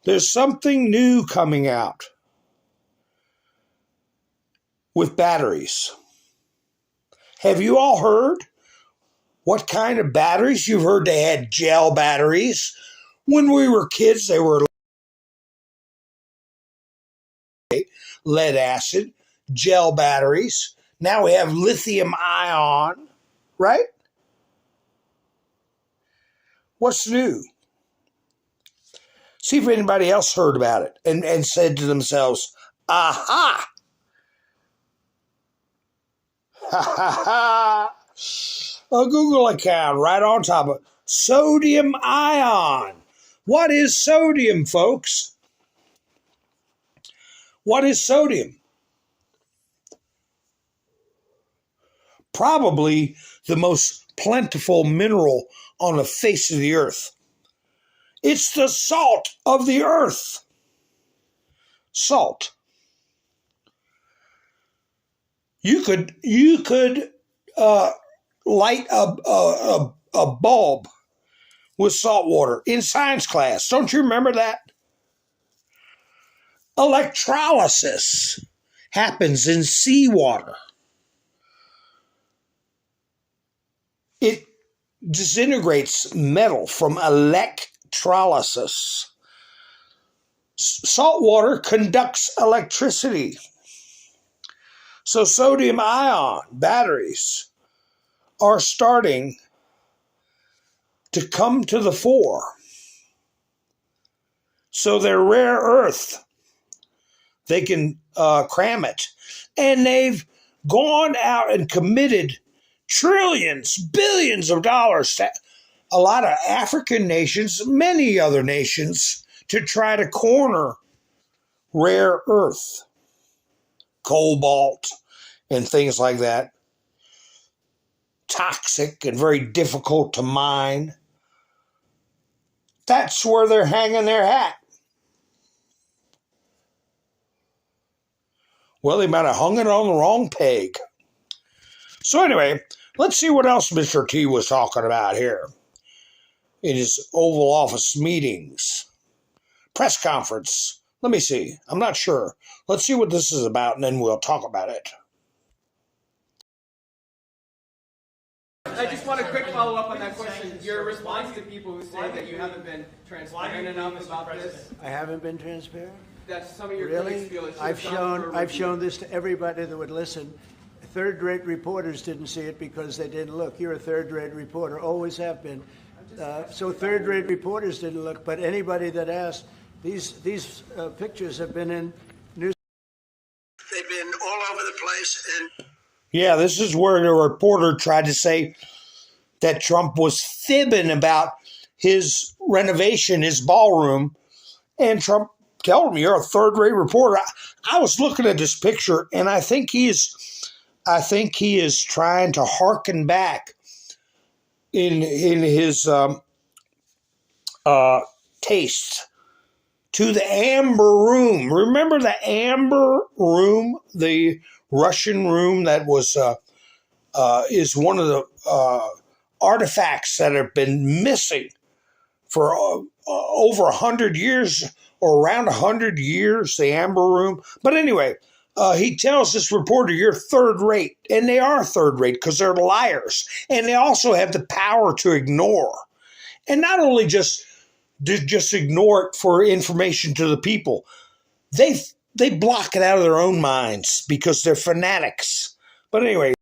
There's something new coming out with batteries. Have you all heard what kind of batteries? You've heard they had gel batteries. When we were kids, they were lead acid, gel batteries. Now we have lithium ion, right? What's new? See if anybody else heard about it and said to themselves, aha! Ha ha ha! A Google account right on top of it. Sodium ion. What is sodium, folks? What is sodium? Probably the most plentiful mineral on the face of the earth. It's the salt of the earth. Salt. You could light a bulb with salt water in science class. Don't you remember that? Electrolysis happens in seawater. It disintegrates metal from electrolysis. Salt water conducts electricity. So sodium ion batteries are starting to come to the fore. So they're rare earth. They can cram it. And they've gone out and committed trillions, billions of dollars to a lot of African nations, many other nations, to try to corner rare earth, cobalt, and things like that. Toxic and very difficult to mine. That's where they're hanging their hat. Well, they might have hung it on the wrong peg. So anyway, let's see what else Mr. T was talking about here in his Oval Office meetings. Press conference. Let me see. I'm not sure. Let's see what this is about, and then we'll talk about it. I just want a quick follow-up on that question. Your response to people who say that you haven't been transparent enough about this? I haven't been transparent? That some of your critics feel it's I've shown this to everybody that would listen. Third-rate reporters didn't see it because they didn't look. You're a third-rate reporter, always have been. So third-rate reporters didn't look, but anybody that asked, these pictures have been in news. They've been all over the place. And yeah, this is where the reporter tried to say that Trump was fibbing about his renovation, his ballroom, and Trump told him, "You're a third-rate reporter." I was looking at this picture, and I think he is trying to hearken back in his taste to the Amber Room. Remember the Amber Room, the Russian room that was is one of the artifacts that have been missing for over 100 years or around 100 years, the Amber Room. But anyway, he tells this reporter, "You're third rate." And they are third rate because they're liars. And they also have the power to ignore. And not only just ignore it for information to the people. They block it out of their own minds because they're fanatics. But anyway,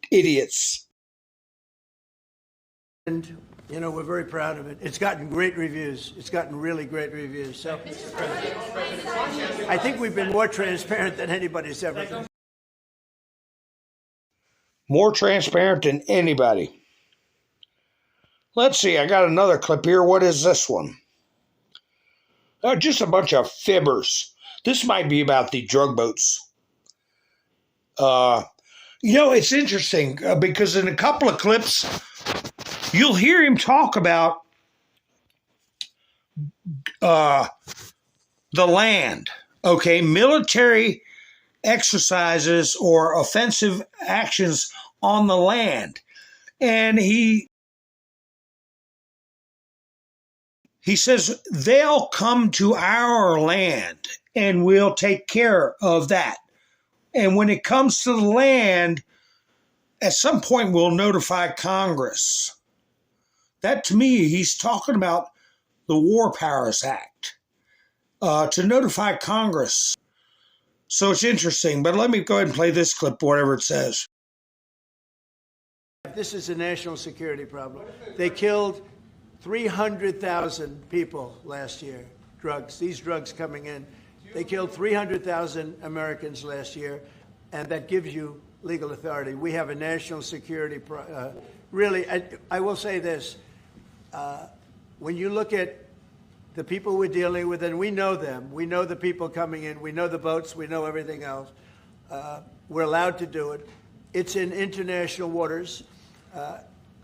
idiots. And You know, we're very proud of it. It's gotten great reviews. It's gotten really great reviews. So I think we've been more transparent than anybody's ever been. More transparent than anybody. Let's see, I got another clip here. What is this one? Just a bunch of fibbers. This might be about the drug boats. You know, it's interesting because in a couple of clips, you'll hear him talk about the land, okay, military exercises or offensive actions on the land. And he says they'll come to our land and we'll take care of that. And when it comes to the land, at some point we'll notify Congress. That, to me, he's talking about the War Powers Act, to notify Congress. So it's interesting, but let me go ahead and play this clip, whatever it says. This is a national security problem. They killed 300,000 people last year, these drugs coming in. They killed 300,000 Americans last year, and that gives you legal authority. We have a national security, really, I will say this. When you look at the people we're dealing with, and we know them, we know the people coming in, we know the boats, we know everything else. We're allowed to do it. It's in international waters.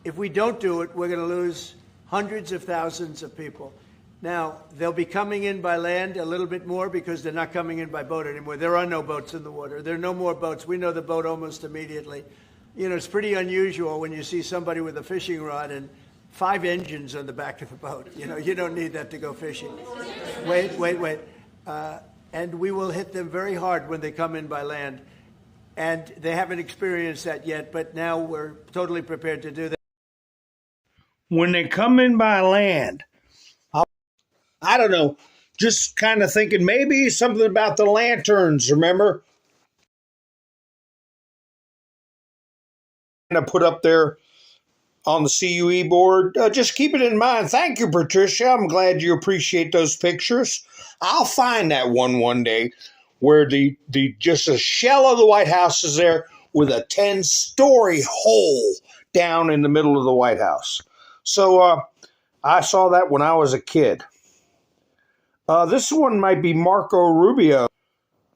If we don't do it, we're going to lose hundreds of thousands of people. Now, they'll be coming in by land a little bit more because they're not coming in by boat anymore. There are no boats in the water. There are no more boats. We know the boat almost immediately. You know, it's pretty unusual when you see somebody with a fishing rod and 5 engines on the back of the boat. You know, you don't need that to go fishing. Wait. And we will hit them very hard when they come in by land. And they haven't experienced that yet, but now we're totally prepared to do that. When they come in by land, I don't know, just kind of thinking maybe something about the lanterns, remember? And I put up there on the CUE board. Just keep it in mind. Thank you, Patricia. I'm glad you appreciate those pictures. I'll find that one day where the just a shell of the White House is there with a 10-story hole down in the middle of the White House. So I saw that when I was a kid. This one might be Marco Rubio.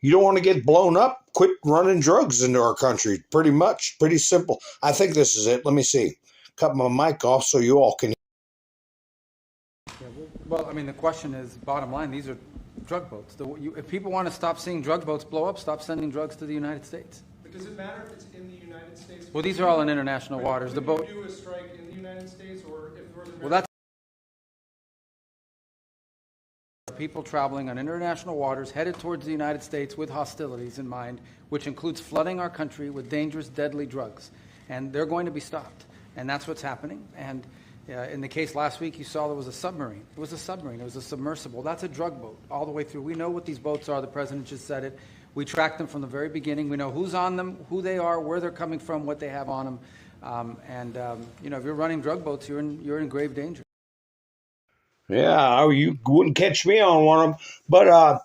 You don't want to get blown up, quit running drugs into our country. Pretty much. Pretty simple. I think this is it. Let me see. Cut my mic off so you all can hear. Yeah, well, I mean, the question is, bottom line, these are drug boats. If people want to stop seeing drug boats blow up, stop sending drugs to the United States. But does it matter if it's in the United States? Well, these are all in international waters. The boat. Would you do a strike in the United States, or if Northern America? Well, that's people traveling on international waters headed towards the United States with hostilities in mind, which includes flooding our country with dangerous, deadly drugs. And they're going to be stopped. And that's what's happening. And in the case last week, you saw there was a submarine. It was a submarine. It was a submersible. That's a drug boat all the way through. We know what these boats are. The president just said it. We track them from the very beginning. We know who's on them, who they are, where they're coming from, what they have on them. You know, if you're running drug boats, you're in grave danger. Yeah, you wouldn't catch me on one of them. But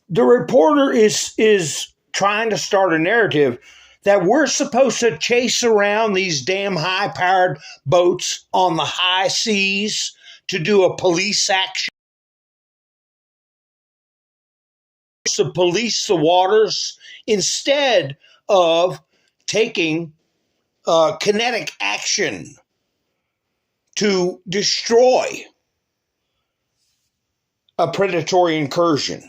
the reporter is trying to start a narrative that we're supposed to chase around these damn high-powered boats on the high seas to do a police action, to police the waters, instead of taking kinetic action to destroy a predatory incursion.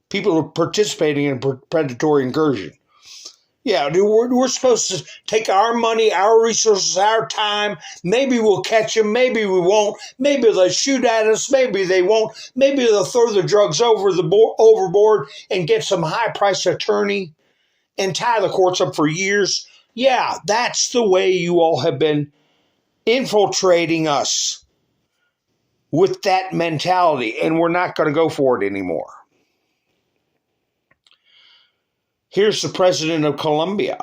People are participating in a predatory incursion. Yeah, we're supposed to take our money, our resources, our time. Maybe we'll catch them. Maybe we won't. Maybe they'll shoot at us. Maybe they won't. Maybe they'll throw the drugs overboard and get some high-priced attorney and tie the courts up for years. Yeah, that's the way you all have been infiltrating us with that mentality, and we're not going to go for it anymore. Here's the president of Colombia.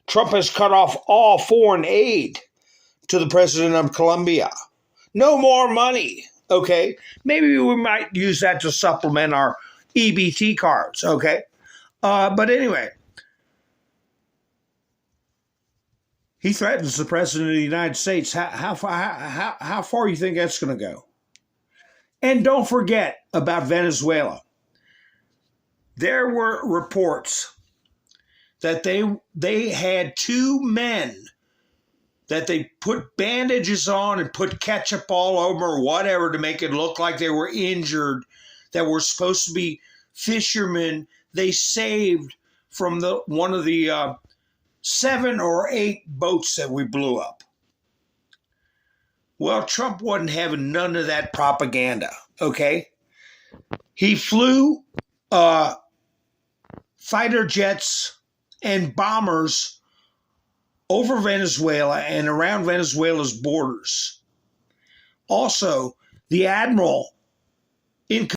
Trump has cut off all foreign aid to the president of Colombia. No more money, okay? Maybe we might use that to supplement our EBT cards, okay? But anyway, he threatens the president of the United States. How far do you think that's going to go? And don't forget about Venezuela. There were reports that they had two men that they put bandages on and put ketchup all over or whatever to make it look like they were injured, that were supposed to be fishermen they saved from one of the 7 or 8 boats that we blew up. Well, Trump wasn't having none of that propaganda, okay? He flew fighter jets and bombers over Venezuela and around Venezuela's borders. Also, the admiral in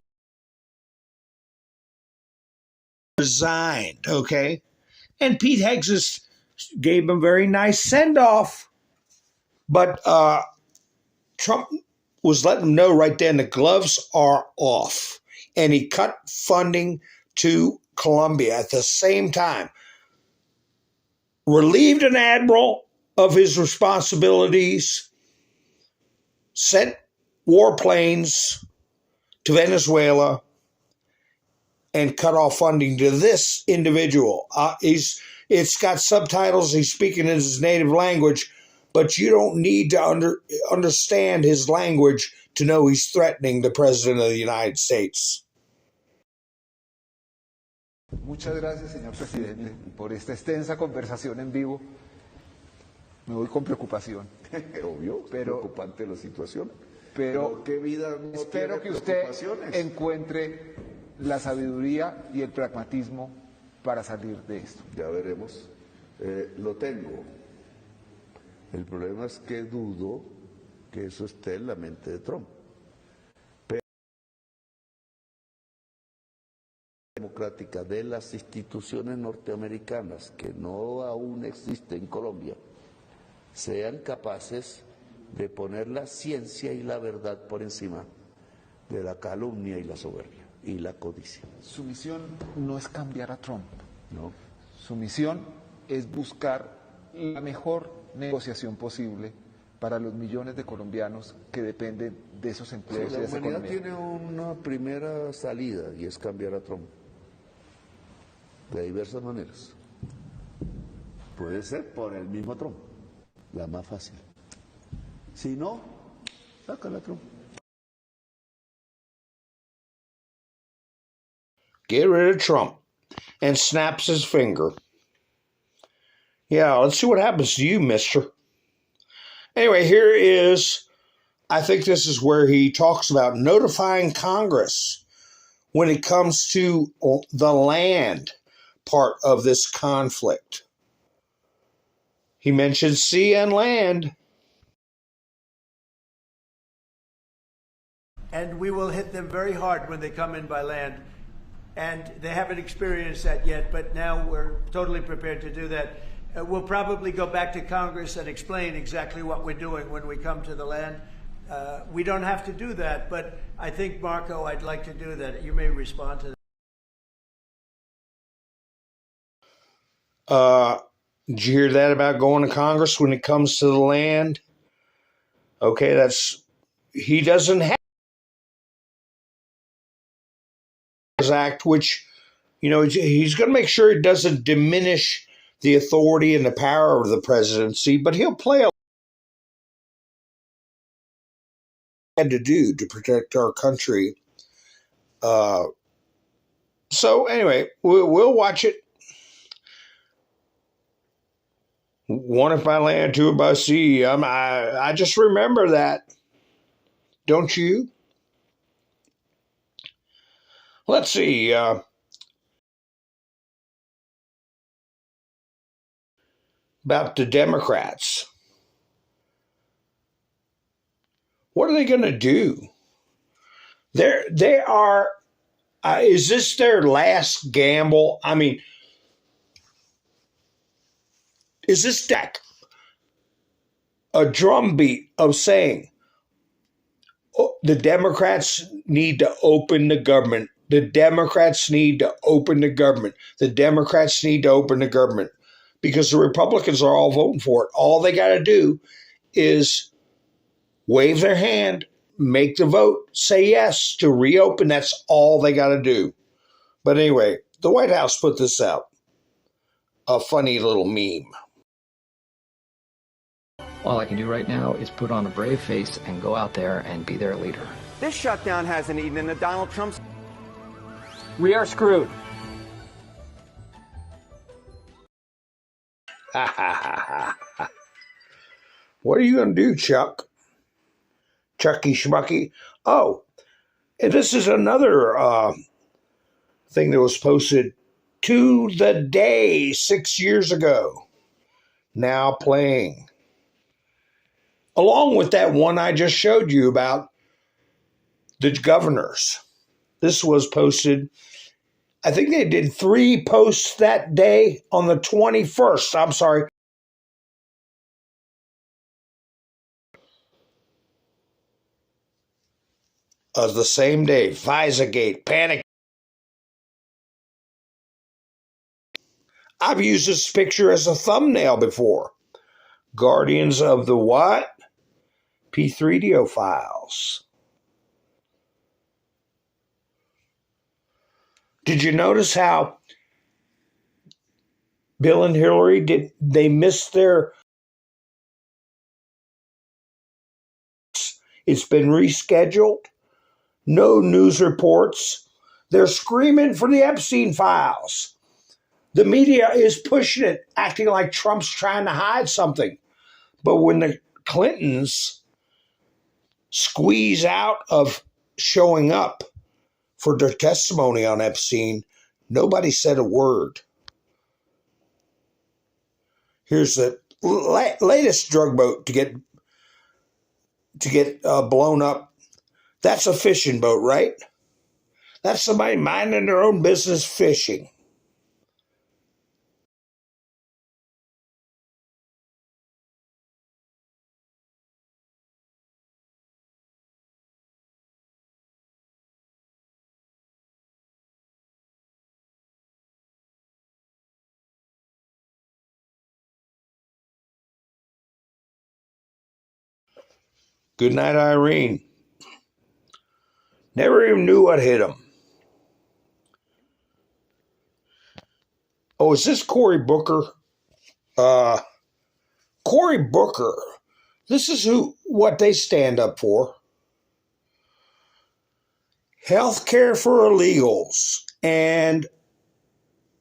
resigned, okay? And Pete Hegseth gave him a very nice send-off. But Trump was letting them know right then the gloves are off. And he cut funding to Colombia at the same time. Relieved an admiral of his responsibilities, sent warplanes to Venezuela, and cut off funding to this individual. It's got subtitles. He's speaking in his native language, but you don't need to understand his language to know he's threatening the president of the United States. Muchas gracias, señor presidente, por esta extensa conversación en vivo. Me voy con preocupación. Obvio, pero preocupante la situación. Pero ¿qué vida no espero que usted encuentre la sabiduría y el pragmatismo para salir de esto. Ya veremos. Lo tengo. El problema es que dudo que eso esté en la mente de Trump. Democrática de las instituciones norteamericanas que no aún existe en Colombia sean capaces de poner la ciencia y la verdad por encima de la calumnia y la soberbia y la codicia. Su misión no es cambiar a Trump. No. Su misión es buscar la mejor negociación posible para los millones de colombianos que dependen de esos empleos y de esa economía. La humanidad tiene una primera salida y es cambiar a Trump. De diversas maneras. Puede ser por el mismo Trump, la más fácil. Si no, sácala a Trump. Get rid of Trump, and snaps his finger. Yeah, let's see what happens to you, mister. Anyway, here is, I think this is where he talks about notifying Congress when it comes to the land part of this conflict. He mentions sea and land. And we will hit them very hard when they come in by land. And they haven't experienced that yet, but now we're totally prepared to do that. We'll probably go back to Congress and explain exactly what we're doing when we come to the land. We don't have to do that, but I think, Marco, I'd like to do that. You may respond to that. Did you hear that about going to Congress when it comes to the land? Okay, he doesn't have his act, which, he's going to make sure it doesn't diminish the authority and the power of the presidency, but he'll play a had to do to protect our country. So anyway, we'll watch it. One if by land, two if by sea. I just remember that. Don't you? Let's see. About the Democrats. What are they going to do? They are. Is this their last gamble? I mean, is this deck? a drumbeat of saying, oh, the Democrats need to open the government. The Democrats need to open the government. The Democrats need to open the government. Because the Republicans are all voting for it. All they got to do is wave their hand, make the vote, say yes to reopen. That's all they got to do. But anyway, the White House put this out. A funny little meme. All I can do right now is put on a brave face and go out there and be their leader. This shutdown hasn't eaten into Donald Trump's. We are screwed. What are you going to do, Chuck? Chucky Schmucky? Oh, and this is another thing that was posted to the day 6 years ago. Now playing. Along with that one I just showed you about the governors. This was posted. I think they did 3 posts that day on the 21st. I'm sorry. Of the same day. Visagate. Panic. I've used this picture as a thumbnail before. Guardians of the what? P3DO files. Did you notice how Bill and Hillary they missed their... It's been rescheduled. No news reports. They're screaming for the Epstein files. The media is pushing it, acting like Trump's trying to hide something. But when the Clintons squeeze out of showing up for their testimony on Epstein, nobody said a word. Here's the latest drug boat to get blown up. That's a fishing boat, right? That's somebody minding their own business fishing. Good night, Irene. Never even knew what hit him. Oh, is this Cory Booker? Cory Booker. This is what they stand up for. Healthcare for illegals. And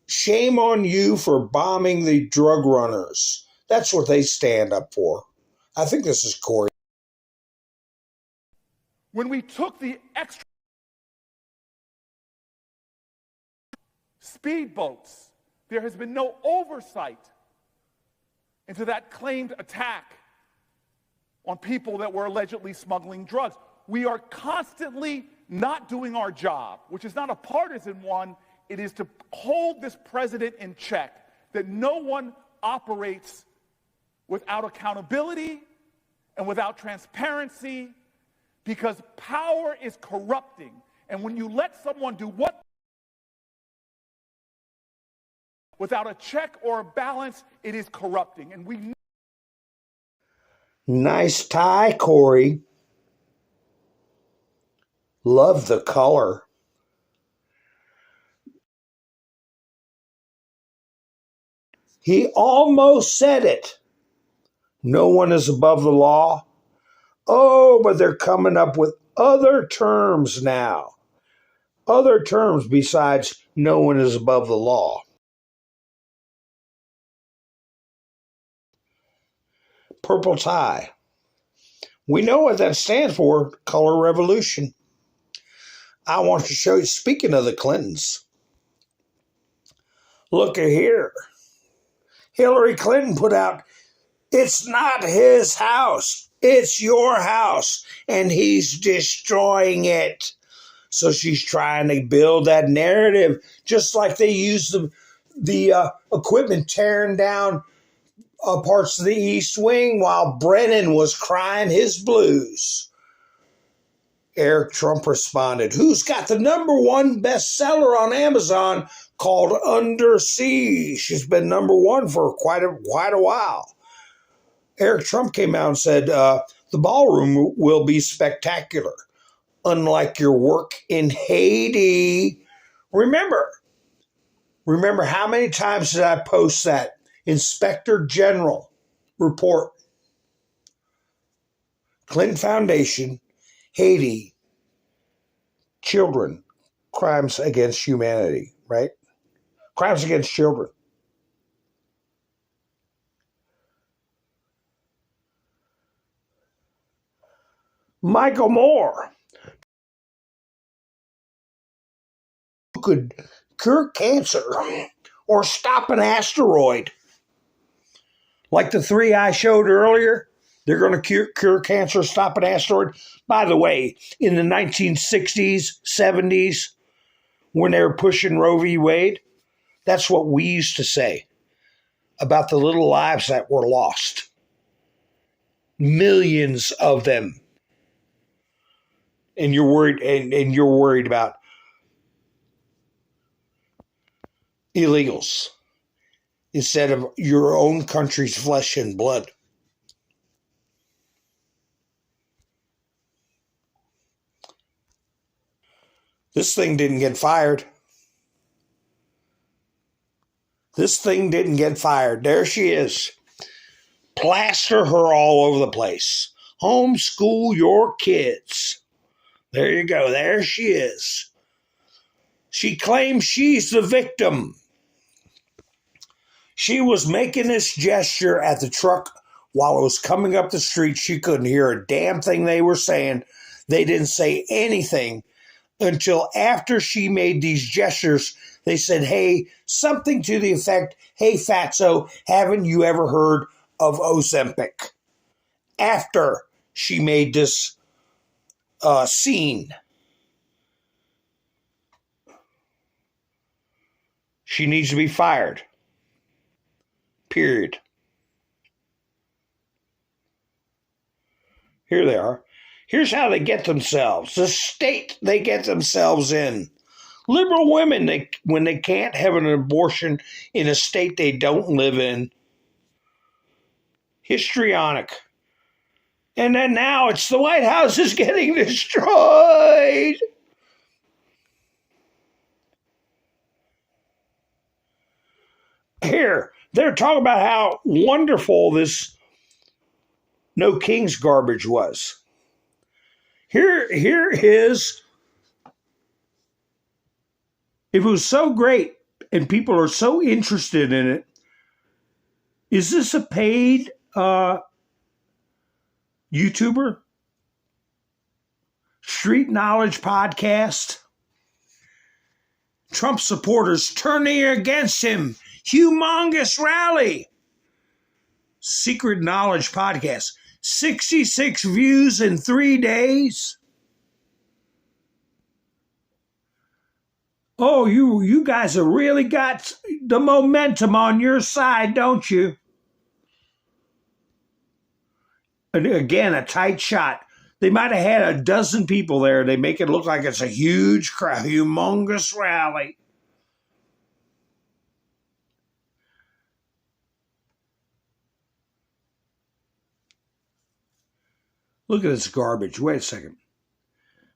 shame on you for bombing the drug runners. That's what they stand up for. I think this is Cory. When we took the extra speedboats, there has been no oversight into that claimed attack on people that were allegedly smuggling drugs. We are constantly not doing our job, which is not a partisan one. It is to hold this president in check, that no one operates without accountability and without transparency, because power is corrupting. And when you let someone do what without a check or a balance, it is corrupting. And we... Nice tie, Cory. Love the color. He almost said it. No one is above the law. Oh, but they're coming up with other terms now. Other terms besides no one is above the law. Purple tie. We know what that stands for, color revolution. I want to show you, speaking of the Clintons, look at here. Hillary Clinton put out, it's not his house, it's your house, and he's destroying it. So she's trying to build that narrative, just like they use the equipment tearing down parts of the East Wing while Brennan was crying his blues. Eric Trump responded, who's got the #1 bestseller on Amazon called Under Siege. It's been #1 for quite a while. Eric Trump came out and said, the ballroom will be spectacular, unlike your work in Haiti. Remember how many times did I post that Inspector General report? Clinton Foundation, Haiti, children, crimes against humanity, right? Crimes against children. Michael Moore, who could cure cancer or stop an asteroid. Like the 3 I showed earlier, they're going to cure cancer, stop an asteroid. By the way, in the 1960s, 70s, when they were pushing Roe v. Wade, that's what we used to say about the little lives that were lost. Millions of them. And you're worried about illegals instead of your own country's flesh and blood. This thing didn't get fired. There she is. Plaster her all over the place. Homeschool your kids. There you go. There she is. She claims she's the victim. She was making this gesture at the truck while it was coming up the street. She couldn't hear a damn thing they were saying. They didn't say anything until after she made these gestures. They said, hey, something to the effect, hey, fatso, haven't you ever heard of Ozempic? After she made this scene. She needs to be fired. Period. Here they are. Here's how they get themselves. The state they get themselves in. Liberal women, when they can't have an abortion in a state they don't live in. Histrionic. And then now it's the White House is getting destroyed. Here, they're talking about how wonderful this No Kings garbage was. Here is, if it was so great and people are so interested in it, is this a paid YouTuber? Street Knowledge Podcast? Trump supporters turning against him. Humongous rally. Secret Knowledge Podcast. 66 views in 3 days. Oh, you guys have really got the momentum on your side, don't you? And again, a tight shot. They might have had a dozen people there. They make it look like it's a huge crowd, humongous rally. Look at this garbage. Wait a second.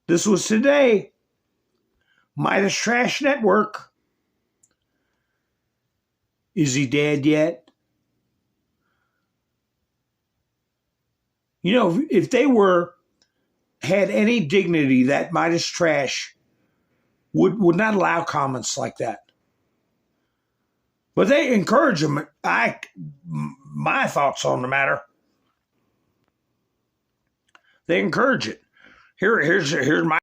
This was today. Midas Trash Network. Is he dead yet? You know, if they had any dignity, that Midas Trash would not allow comments like that. But they encourage them. My thoughts on the matter. They encourage it. Here's my.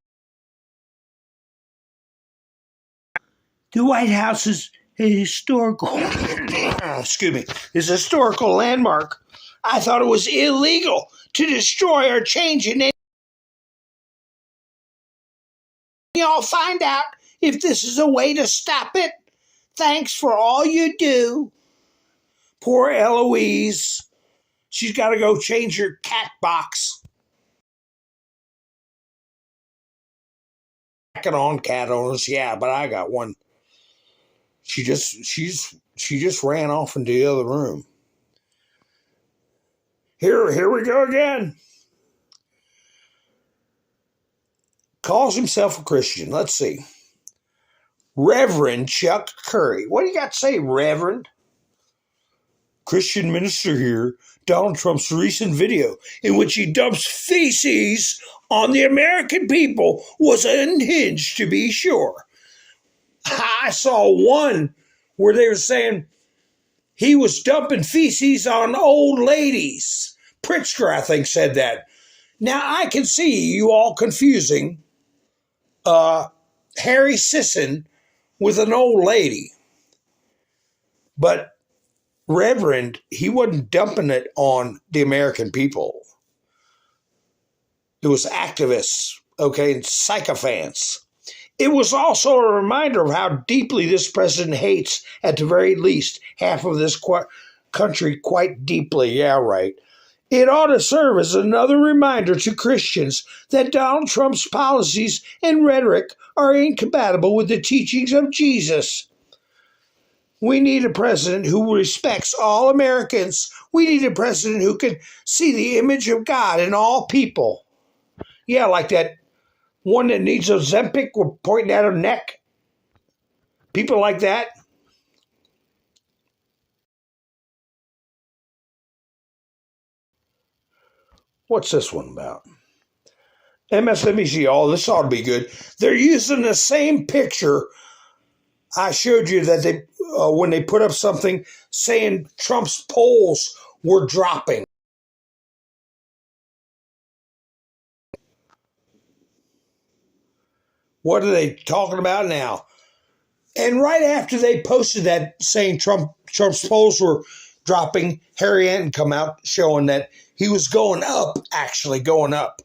The White House is a historical. Excuse me. Is a historical landmark. I thought it was illegal to destroy or change it. Y'all find out if this is a way to stop it. Thanks for all you do. Poor Eloise. She's got to go change her cat box. On cat owners, yeah, but I got one. She just ran off into the other room. Here we go again. Calls himself a Christian. Let's see. Reverend Chuck Curry. What do you got to say, Reverend? Christian minister here. Donald Trump's recent video in which he dumps feces on the American people was unhinged, to be sure. I saw one where they were saying he was dumping feces on old ladies. Pritzker, I think, said that. Now, I can see you all confusing Harry Sisson with an old lady. But Reverend, he wasn't dumping it on the American people. It was activists, okay, and sycophants. It was also a reminder of how deeply this president hates, at the very least, half of this country quite deeply. Yeah, right. It ought to serve as another reminder to Christians that Donald Trump's policies and rhetoric are incompatible with the teachings of Jesus. We need a president who respects all Americans. We need a president who can see the image of God in all people. Yeah, like that one that needs Ozempic with pointing at her neck. People like that. What's this one about? MSNBC. Oh, this ought to be good. They're using the same picture I showed you that they when they put up something saying Trump's polls were dropping. What are they talking about now? And right after they posted that saying Trump's polls were dropping, Harry Anton come out showing that he was going up, actually going up.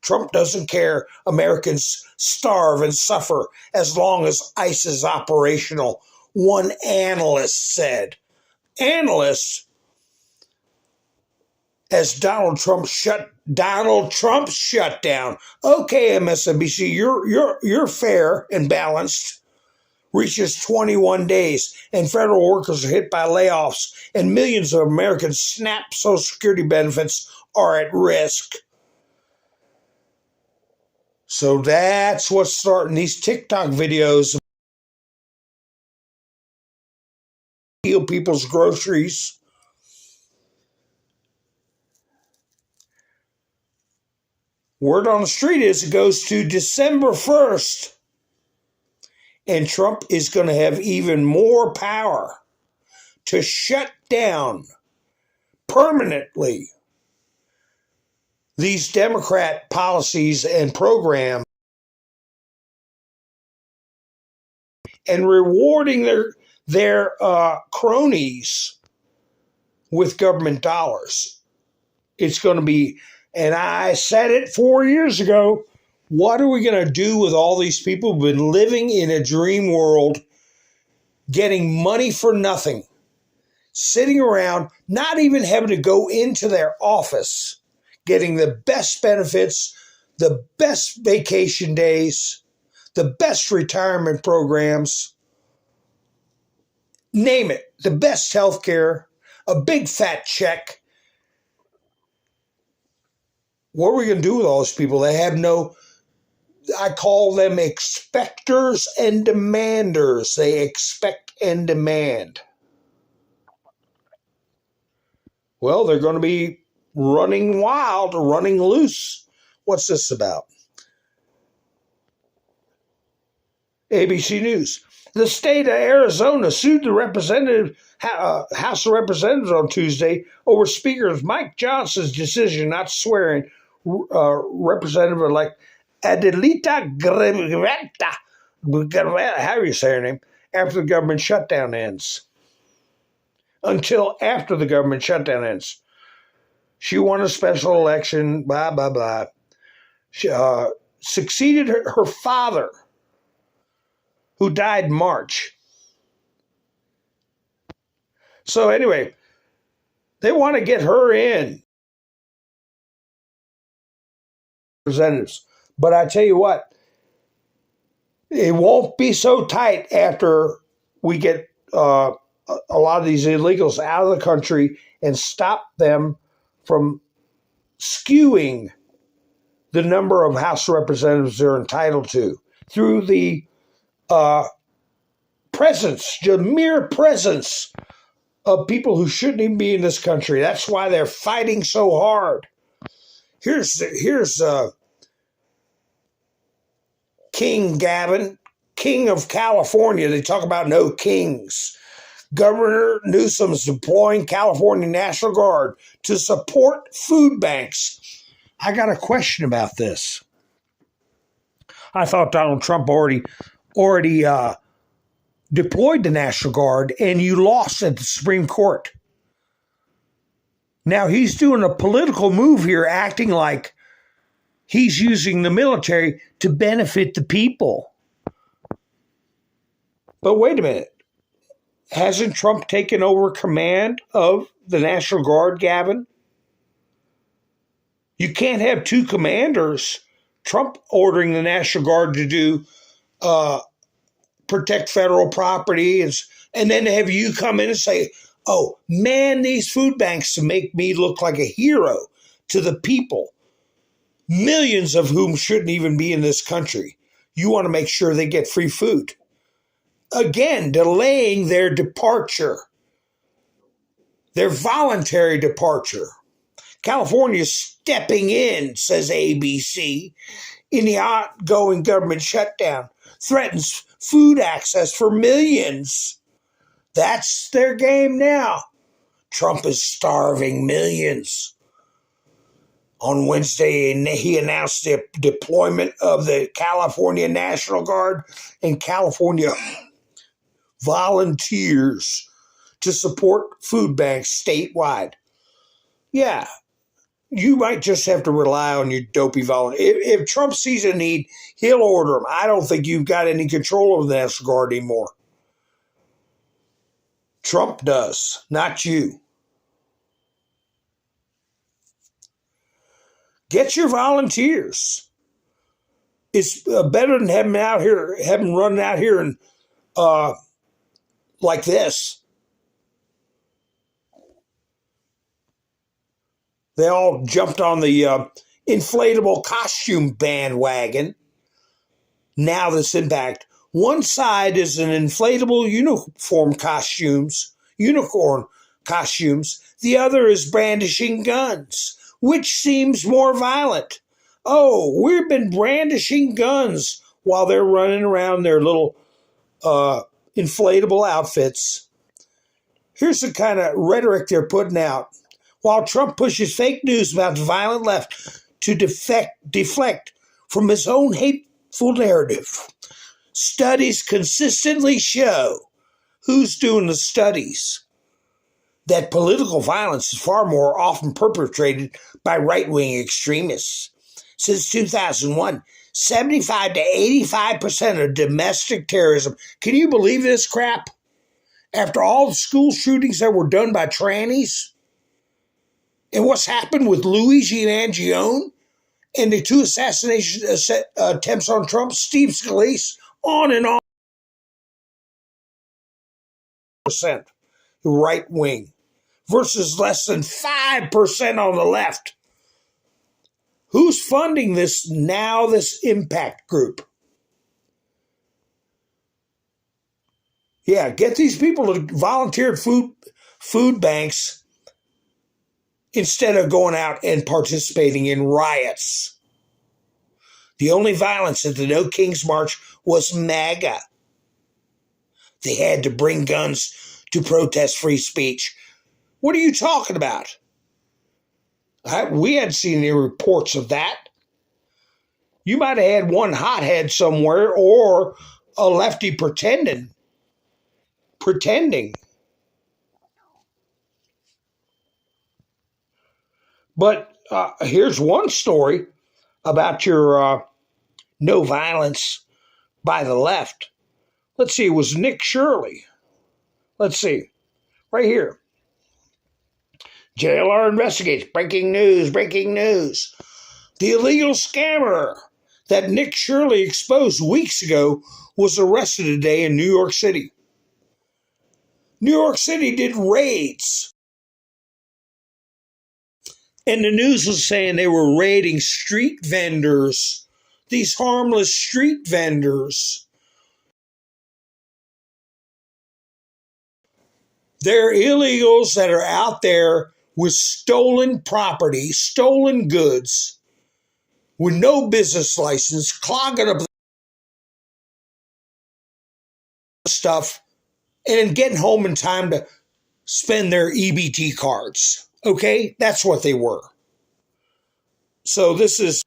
Trump doesn't care Americans starve and suffer as long as ICE is operational, one analyst said. Analysts, as Donald Trump shut down. Okay, MSNBC, you're fair and balanced. Reaches 21 days, and federal workers are hit by layoffs, and millions of Americans' SNAP Social Security benefits are at risk. So that's what's starting these TikTok videos. Steal people's groceries. Word on the street is it goes to December 1st. And Trump is going to have even more power to shut down permanently these Democrat policies and programs and rewarding their cronies with government dollars. It's going to be, and I said it 4 years ago, what are we going to do with all these people who've been living in a dream world, getting money for nothing, sitting around, not even having to go into their office, getting the best benefits, the best vacation days, the best retirement programs, name it, the best health care, a big fat check. What are we going to do with all those people? They have no, I call them expectors and demanders. They expect and demand. Well, they're going to be running wild, running loose. What's this about? ABC News. The state of Arizona sued the House of Representatives on Tuesday over Speaker Mike Johnson's decision not to swear in Representative-elect Adelita Guevara, how do you say her name, after the government shutdown ends. Until after the government shutdown ends. She won a special election, blah, blah, blah. She succeeded her father, who died in March. So anyway, They want to get her in. Representatives. But I tell you what, it won't be so tight after we get a lot of these illegals out of the country and stop them from skewing the number of House representatives they're entitled to through the presence, the mere presence of people who shouldn't even be in this country. That's why they're fighting so hard. Here's King Gavin, King of California. They talk about no kings. Governor Newsom's deploying California National Guard to support food banks. I got a question about this. I thought Donald Trump already deployed the National Guard and you lost at the Supreme Court. Now he's doing a political move here, acting like he's using the military to benefit the people. But wait a minute. Hasn't Trump taken over command of the National Guard, Gavin? You can't have two commanders. Trump ordering the National Guard to do protect federal property, and then have you come in and say, oh, man, these food banks to make me look like a hero to the people, millions of whom shouldn't even be in this country. You want to make sure they get free food. Again, delaying their departure, their voluntary departure. California is stepping in, says ABC, in the ongoing government shutdown, threatens food access for millions. That's their game now. Trump is starving millions. On Wednesday, he announced the deployment of the California National Guard and California volunteers to support food banks statewide. Yeah, you might just have to rely on your dopey volunteers. If Trump sees a need, he'll order them. I don't think you've got any control over the National Guard anymore. Trump does, not you. Get your volunteers. It's better than having run out here and like this. They all jumped on the inflatable costume bandwagon. Now this impact. One side is an inflatable unicorn costumes. The other is brandishing guns. Which seems more violent? Oh, we've been brandishing guns while they're running around their little inflatable outfits. Here's the kind of rhetoric they're putting out. While Trump pushes fake news about the violent left to deflect from his own hateful narrative, studies consistently show, who's doing the studies, that political violence is far more often perpetrated by right-wing extremists. Since 2001, 75 to 85% of domestic terrorism. Can you believe this crap? After all the school shootings that were done by trannies? And what's happened with Luigi Mangione and the two assassination attempts on Trump, Steve Scalise, on and on. Percent right wing versus less than 5% on the left. Who's funding this impact group? Yeah, get these people to volunteer at food banks instead of going out and participating in riots. The only violence at the No Kings March was MAGA. They had to bring guns to protest free speech. What are you talking about? We hadn't seen any reports of that. You might have had one hothead somewhere or a lefty pretending. But here's one story about your no violence by the left. Let's see, it was Nick Shirley. Let's see, right here. JLR investigates. Breaking news, breaking news. The illegal scammer that Nick Shirley exposed weeks ago was arrested today in New York City. New York City did raids. And the news was saying they were raiding street vendors, these harmless street vendors. They're illegals that are out there with stolen property, stolen goods, with no business license, clogging up stuff, and getting home in time to spend their EBT cards. Okay? That's what they were. So this is,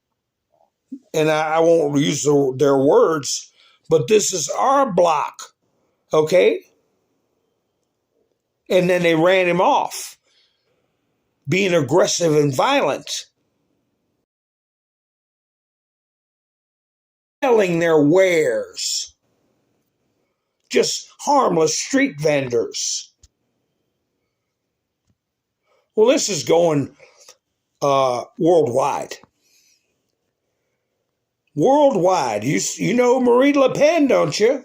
and I won't use their words, but this is our block. Okay? And then they ran him off, being aggressive and violent, selling their wares, just harmless street vendors. Well, this is going worldwide. Worldwide. You know Marie Le Pen, don't you?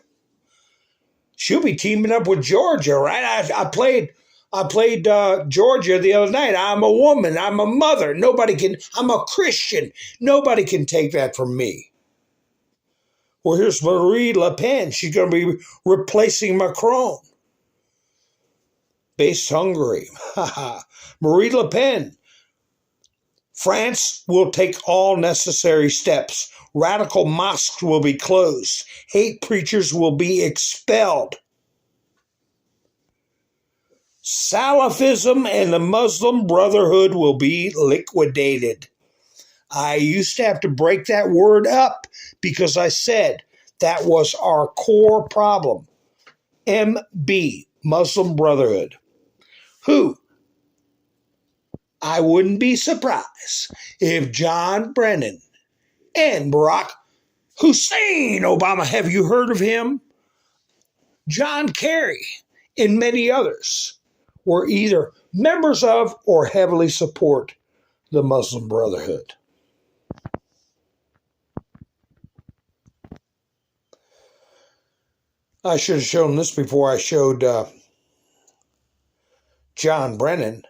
She'll be teaming up with Georgia, right? I played Georgia the other night. I'm a woman. I'm a mother. I'm a Christian. Nobody can take that from me. Well, here's Marie Le Pen. She's going to be replacing Macron. Based Hungary. Marie Le Pen. France will take all necessary steps. Radical mosques will be closed. Hate preachers will be expelled. Salafism and the Muslim Brotherhood will be liquidated. I used to have to break that word up because I said that was our core problem. MB, Muslim Brotherhood. Who? I wouldn't be surprised if John Brennan and Barack Hussein Obama, have you heard of him? John Kerry and many others were either members of or heavily support the Muslim Brotherhood. I should have shown this before I showed John Brennan,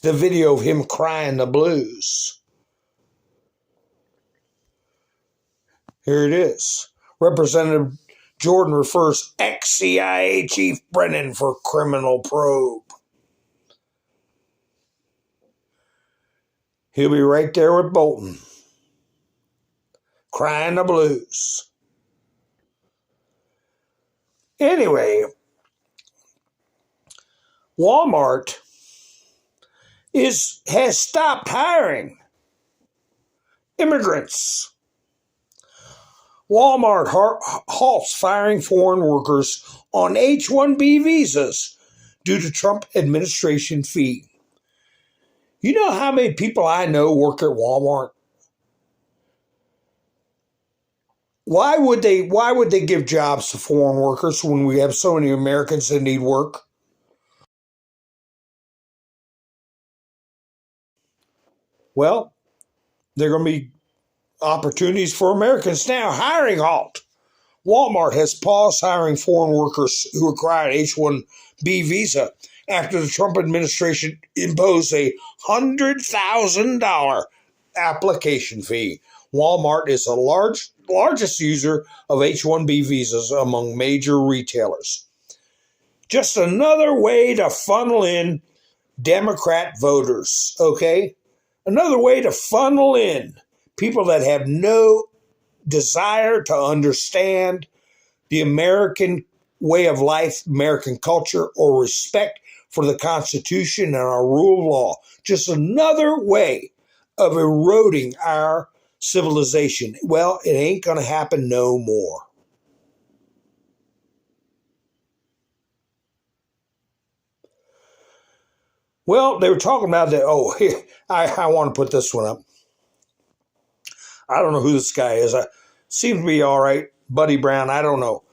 the video of him crying the blues. Here it is. Representative Jordan refers ex-CIA Chief Brennan for criminal probe. He'll be right there with Bolton, crying the blues. Anyway, Walmart has stopped hiring immigrants. Walmart halts firing foreign workers on H-1B visas due to Trump administration fee. You know how many people I know work at Walmart? Why would they give jobs to foreign workers when we have so many Americans that need work? Well, there are going to be opportunities for Americans now. Hiring halt. Walmart has paused hiring foreign workers who require an H-1B visa after the Trump administration imposed a $100,000 application fee. Walmart is the largest user of H-1B visas among major retailers. Just another way to funnel in Democrat voters, okay? Another way to funnel in people that have no desire to understand the American way of life, American culture, or respect for the Constitution and our rule of law. Just another way of eroding our civilization. Well, it ain't going to happen no more. Well, they were talking about that. Oh, here, I want to put this one up. I don't know who this guy is. Seems to be all right. Buddy Brown, I don't know.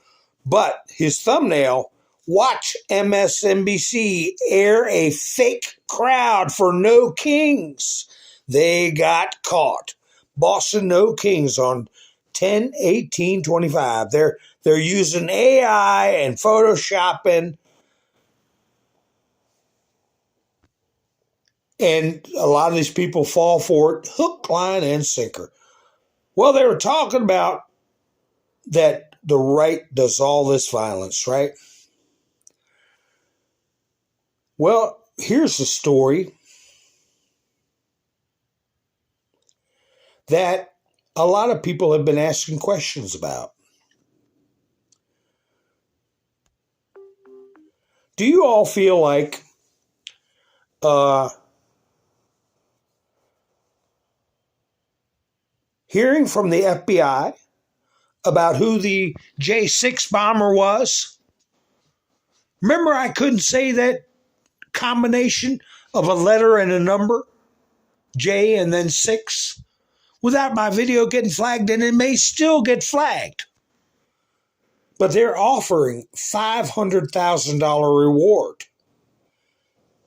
But his thumbnail Watch MSNBC air a fake crowd for No Kings. They got caught. Boston No Kings on 10/18/25. They're using AI and photoshopping, and a lot of these people fall for it, hook, line, and sinker. Well, they were talking about that the right does all this violence, right? Well, here's the story that a lot of people have been asking questions about. Do you all feel like hearing from the FBI about who the J6 bomber was? Remember, I couldn't say that combination of a letter and a number, J and then 6, without my video getting flagged, and it may still get flagged. But they're offering $500,000 reward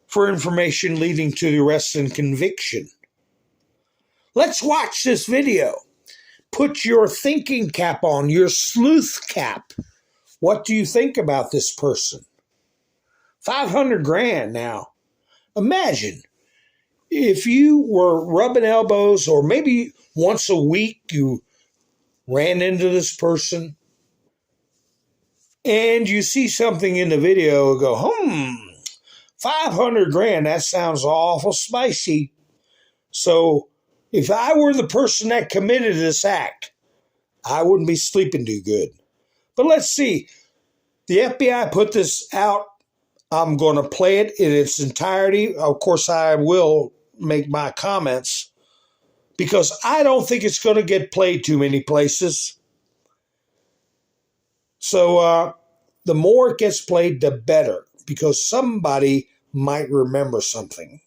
for information leading to the arrest and conviction. Let's watch this video. Put your thinking cap on, your sleuth cap. What do you think about this person? 500 grand now. Imagine if you were rubbing elbows, or maybe once a week you ran into this person and you see something in the video and go, 500 grand, that sounds awful spicy. So if I were the person that committed this act, I wouldn't be sleeping too good. But let's see. The FBI put this out. I'm going to play it in its entirety. Of course, I will make my comments because I don't think it's going to get played too many places. So the more it gets played, the better, because somebody might remember something.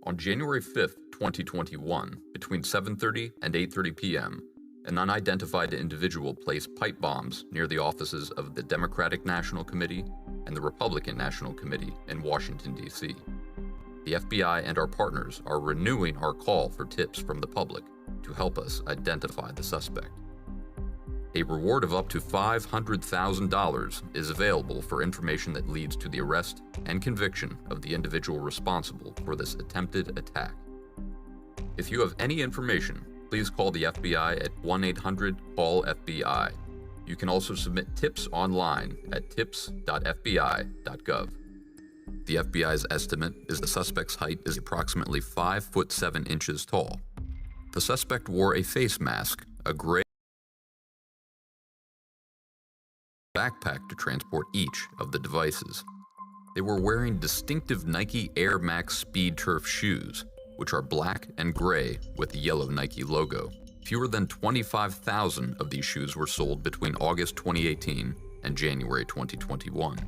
On January 5th, 2021, between 7:30 and 8:30 p.m., an unidentified individual placed pipe bombs near the offices of the Democratic National Committee and the Republican National Committee in Washington, D.C. The FBI and our partners are renewing our call for tips from the public to help us identify the suspect. A reward of up to $500,000 is available for information that leads to the arrest and conviction of the individual responsible for this attempted attack. If you have any information, please call the FBI at 1-800-CALL-FBI. You can also submit tips online at tips.fbi.gov. The FBI's estimate is the suspect's height is approximately 5 foot 7 inches tall. The suspect wore a face mask, a gray backpack to transport each of the devices. They were wearing distinctive Nike Air Max Speed Turf shoes, which are black and gray with the yellow Nike logo. Fewer than 25,000 of these shoes were sold between August 2018 and January 2021.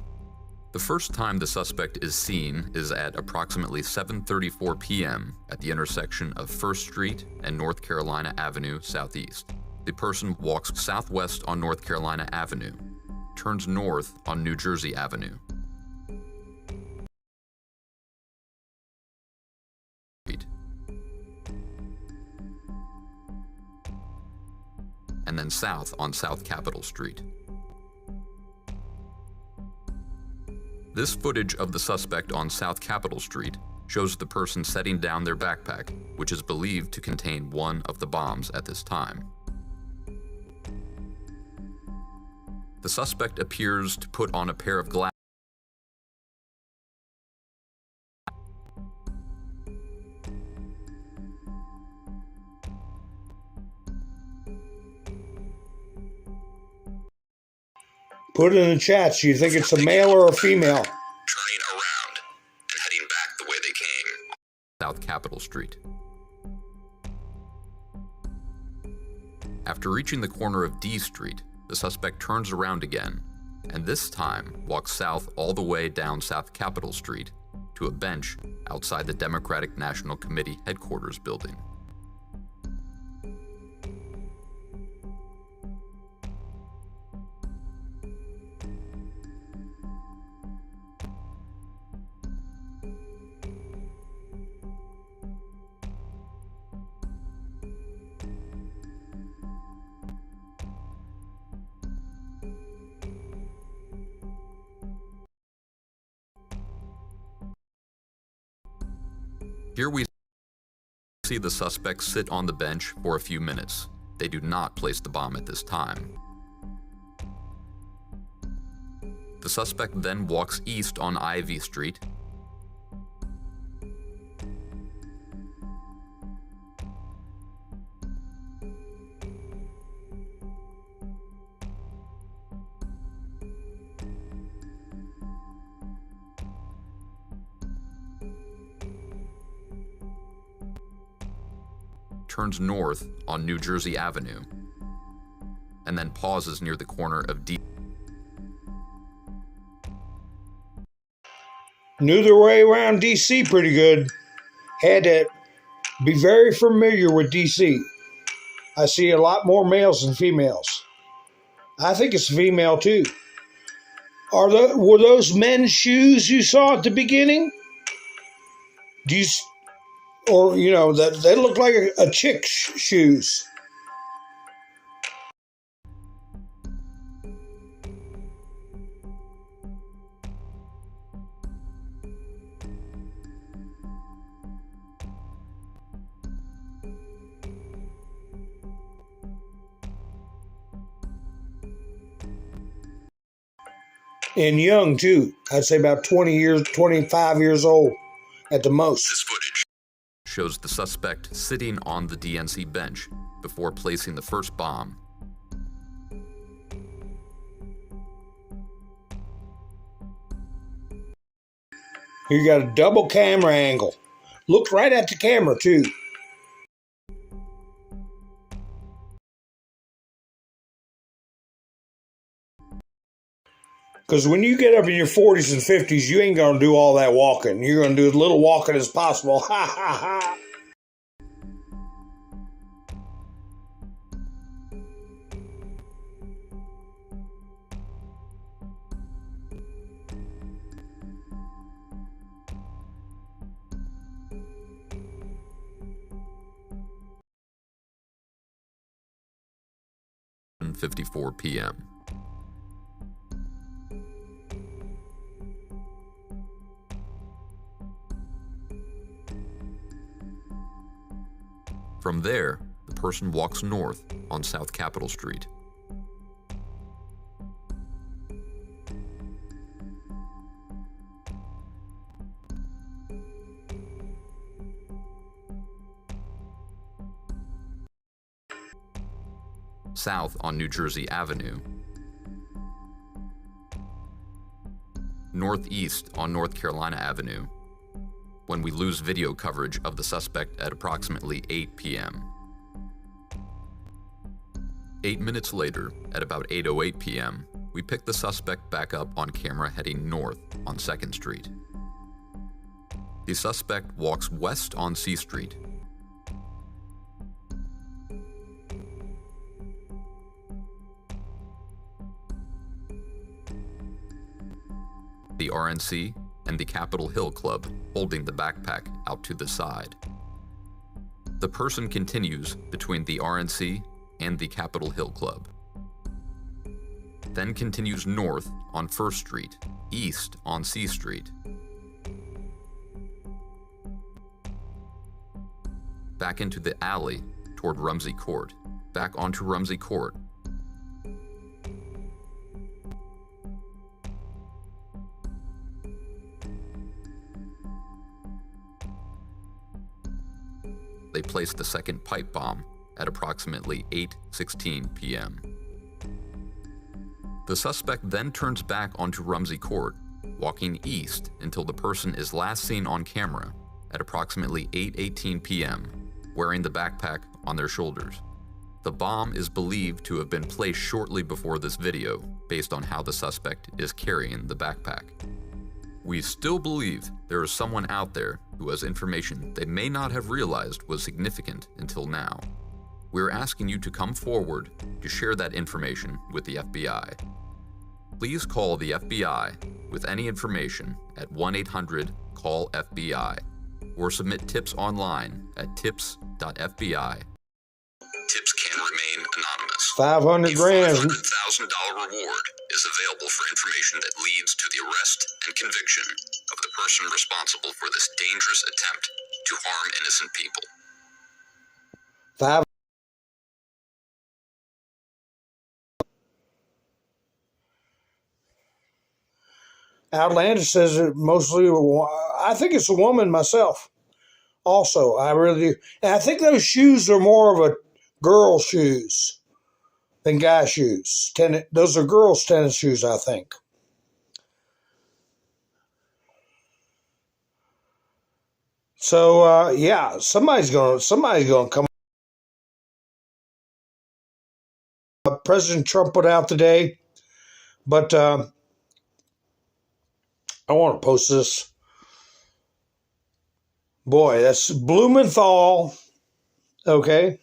The first time the suspect is seen is at approximately 7:34 p.m. at the intersection of 1st Street and North Carolina Avenue Southeast. The person walks southwest on North Carolina Avenue, turns north on New Jersey Avenue, and then south on South Capitol Street. This footage of the suspect on South Capitol Street shows the person setting down their backpack, which is believed to contain one of the bombs at this time. The suspect appears to put on a pair of glasses. Put it in the chat. Do you think it's a male or a female? Turning around and heading back the way they came. South Capitol Street. After reaching the corner of D Street, the suspect turns around again, and this time walks south all the way down South Capitol Street to a bench outside the Democratic National Committee headquarters building. Here we see the suspects sit on the bench for a few minutes. They do not place the bomb at this time. The suspect then walks east on Ivy Street, turns north on New Jersey Avenue, and then pauses near the corner of D. Knew their way around D.C. pretty good. Had to be very familiar with D.C. I see a lot more males than females. I think it's female too. Were those men's shoes you saw at the beginning? That they look like a chick's shoes. And young too. I'd say about 25 years old at the most. This footage shows the suspect sitting on the DNC bench before placing the first bomb. You got a double camera angle. Look right at the camera too. Because when you get up in your 40s and 50s, you ain't going to do all that walking. You're going to do as little walking as possible. Ha ha ha. At 7:54 p.m. From there, the person walks north on South Capitol Street. South on New Jersey Avenue. Northeast on North Carolina Avenue, when we lose video coverage of the suspect at approximately 8 p.m. 8 minutes later, at about 8:08 p.m., we pick the suspect back up on camera heading north on 2nd Street. The suspect walks west on C Street. The RNC and the Capitol Hill Club holding the backpack out to the side. The person continues between the RNC and the Capitol Hill Club, then continues north on 1st Street, east on C Street, back into the alley toward Rumsey Court, back onto Rumsey Court, they placed the second pipe bomb at approximately 8:16 p.m. The suspect then turns back onto Rumsey Court, walking east until the person is last seen on camera at approximately 8:18 p.m., wearing the backpack on their shoulders. The bomb is believed to have been placed shortly before this video, based on how the suspect is carrying the backpack. We still believe there is someone out there who has information they may not have realized was significant until now. We're asking you to come forward to share that information with the FBI. Please call the FBI with any information at 1-800-CALL-FBI or submit tips online at tips.fbi. Tips can remain anonymous. 500 grand. $500,000 reward is available for information that leads to the arrest and conviction of the person responsible for this dangerous attempt to harm innocent people. 5. Outlandish says it mostly, I think it's a woman myself. Also, I really do. And I think those shoes are more of a girl shoes than guy shoes. Those are girls' tennis shoes, I think. So yeah, somebody's gonna come. President Trump put out today, but I want to post this. Boy, that's Blumenthal. Okay.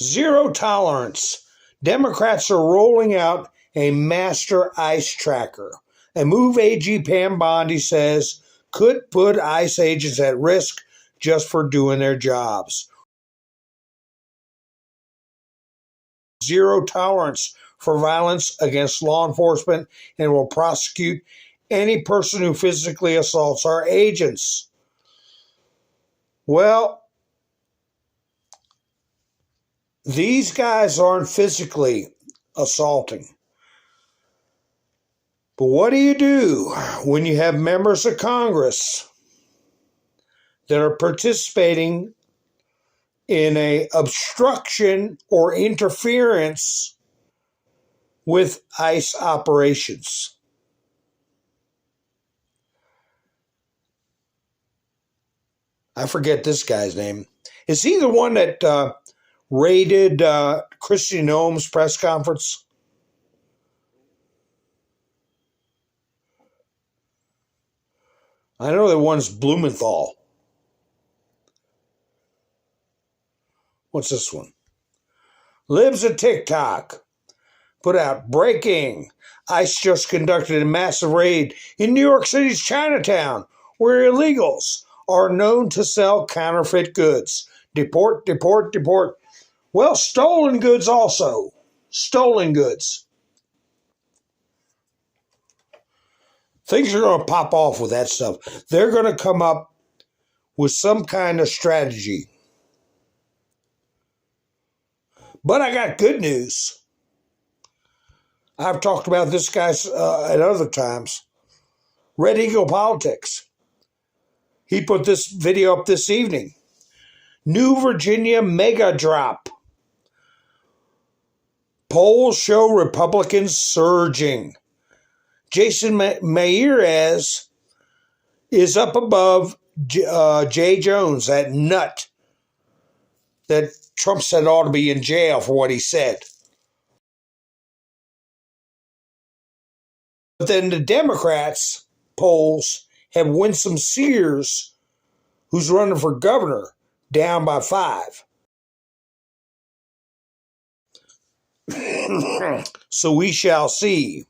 Zero tolerance. Democrats are rolling out a master ICE tracker. A move AG Pam Bondi says could put ICE agents at risk just for doing their jobs. Zero tolerance for violence against law enforcement and will prosecute any person who physically assaults our agents. Well, these guys aren't physically assaulting. But what do you do when you have members of Congress that are participating in a obstruction or interference with ICE operations? I forget this guy's name. Is he the one that raided Kristi Noem's press conference? I know that one's Blumenthal. What's this one? Libs of TikTok put out breaking. ICE just conducted a massive raid in New York City's Chinatown, where illegals are known to sell counterfeit goods. Deport, deport, deport. Well, stolen goods also. Stolen goods. Things are going to pop off with that stuff. They're going to come up with some kind of strategy. But I got good news. I've talked about this guy at other times. Red Eagle Politics. He put this video up this evening. New Virginia mega drop. Polls show Republicans surging. Jason Mayeres is up above Jay Jones, that nut that Trump said ought to be in jail for what he said. But then the Democrats polls have Winsome Sears, who's running for governor, down by 5. So we shall see.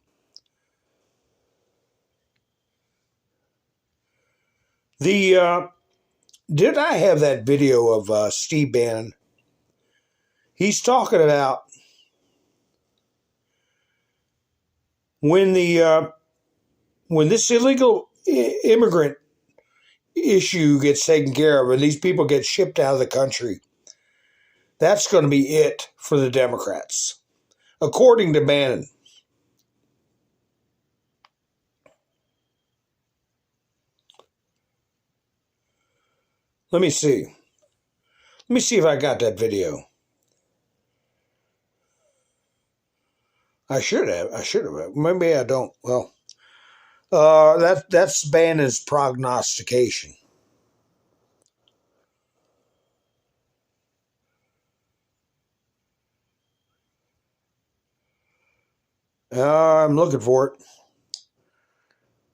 Did I have that video of Steve Bannon? He's talking about when this illegal immigrant issue gets taken care of and these people get shipped out of the country, that's going to be it for the Democrats, according to Bannon. Let me see. Let me see if I got that video. I should have. Maybe I don't. Well, that's Bannon's prognostication. I'm looking for it.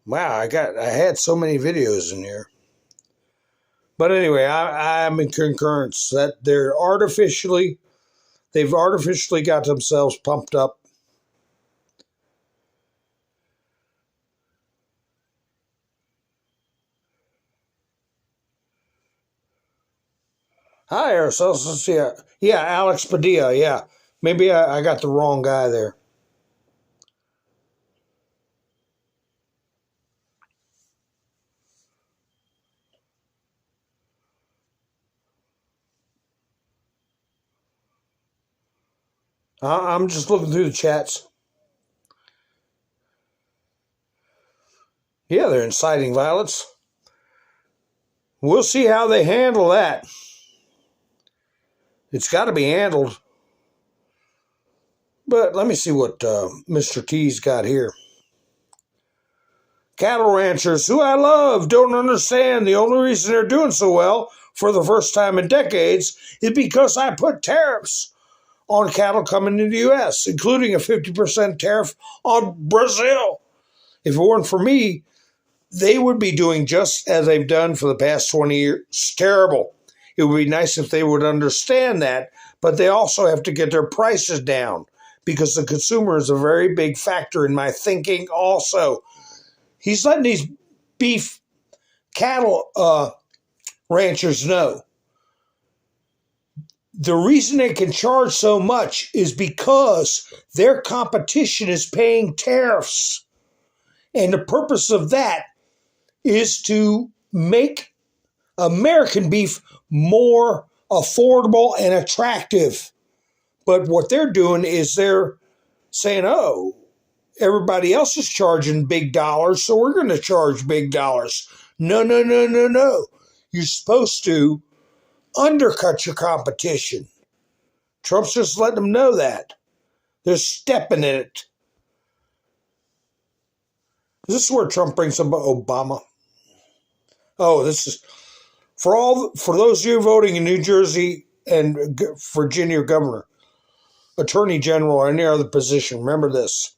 Wow, I had so many videos in here. But anyway, I'm in concurrence that they've artificially got themselves pumped up. Hi, Aerosols. Let's see. Yeah, Alex Padilla. Yeah, maybe I got the wrong guy there. I'm just looking through the chats. Yeah, they're inciting violence. We'll see how they handle that. It's got to be handled. But let me see what Mr. T's got here. Cattle ranchers, who I love, don't understand the only reason they're doing so well for the first time in decades is because I put tariffs on cattle coming into the U.S., including a 50% tariff on Brazil. If it weren't for me, they would be doing just as they've done for the past 20 years. It's terrible. It would be nice if they would understand that, but they also have to get their prices down because the consumer is a very big factor in my thinking also. He's letting these beef cattle ranchers know the reason they can charge so much is because their competition is paying tariffs. And the purpose of that is to make American beef more affordable and attractive. But what they're doing is they're saying, oh, everybody else is charging big dollars, so we're going to charge big dollars. No, no, no, no, no. You're supposed to undercut your competition. Trump's just letting them know that. They're stepping in it. Is this where Trump brings up Obama? Oh, this is for those of you voting in New Jersey and Virginia governor, attorney general, or any other position. Remember this.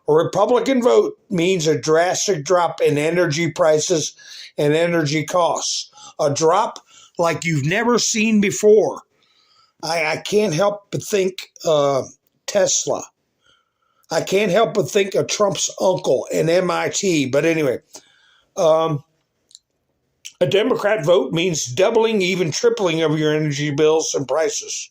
A Republican vote means a drastic drop in energy prices and energy costs. A drop like you've never seen before. I can't help but think Tesla. I can't help but think of Trump's uncle and MIT. But anyway, a Democrat vote means doubling, even tripling of your energy bills and prices.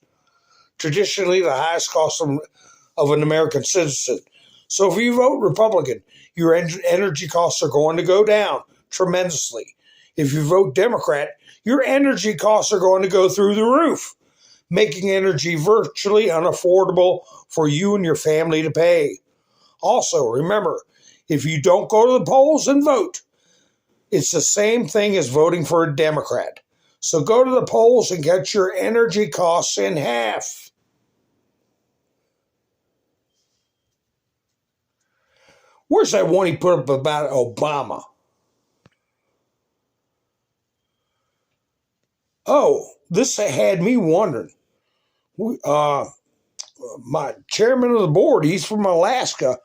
Traditionally, the highest cost of an American citizen. So if you vote Republican, your energy costs are going to go down tremendously. If you vote Democrat, your energy costs are going to go through the roof, making energy virtually unaffordable for you and your family to pay. Also, remember, if you don't go to the polls and vote, it's the same thing as voting for a Democrat. So go to the polls and get your energy costs in half. Where's that one he put up about Obama? Oh, this had me wondering. My chairman of the board, he's from Alaska.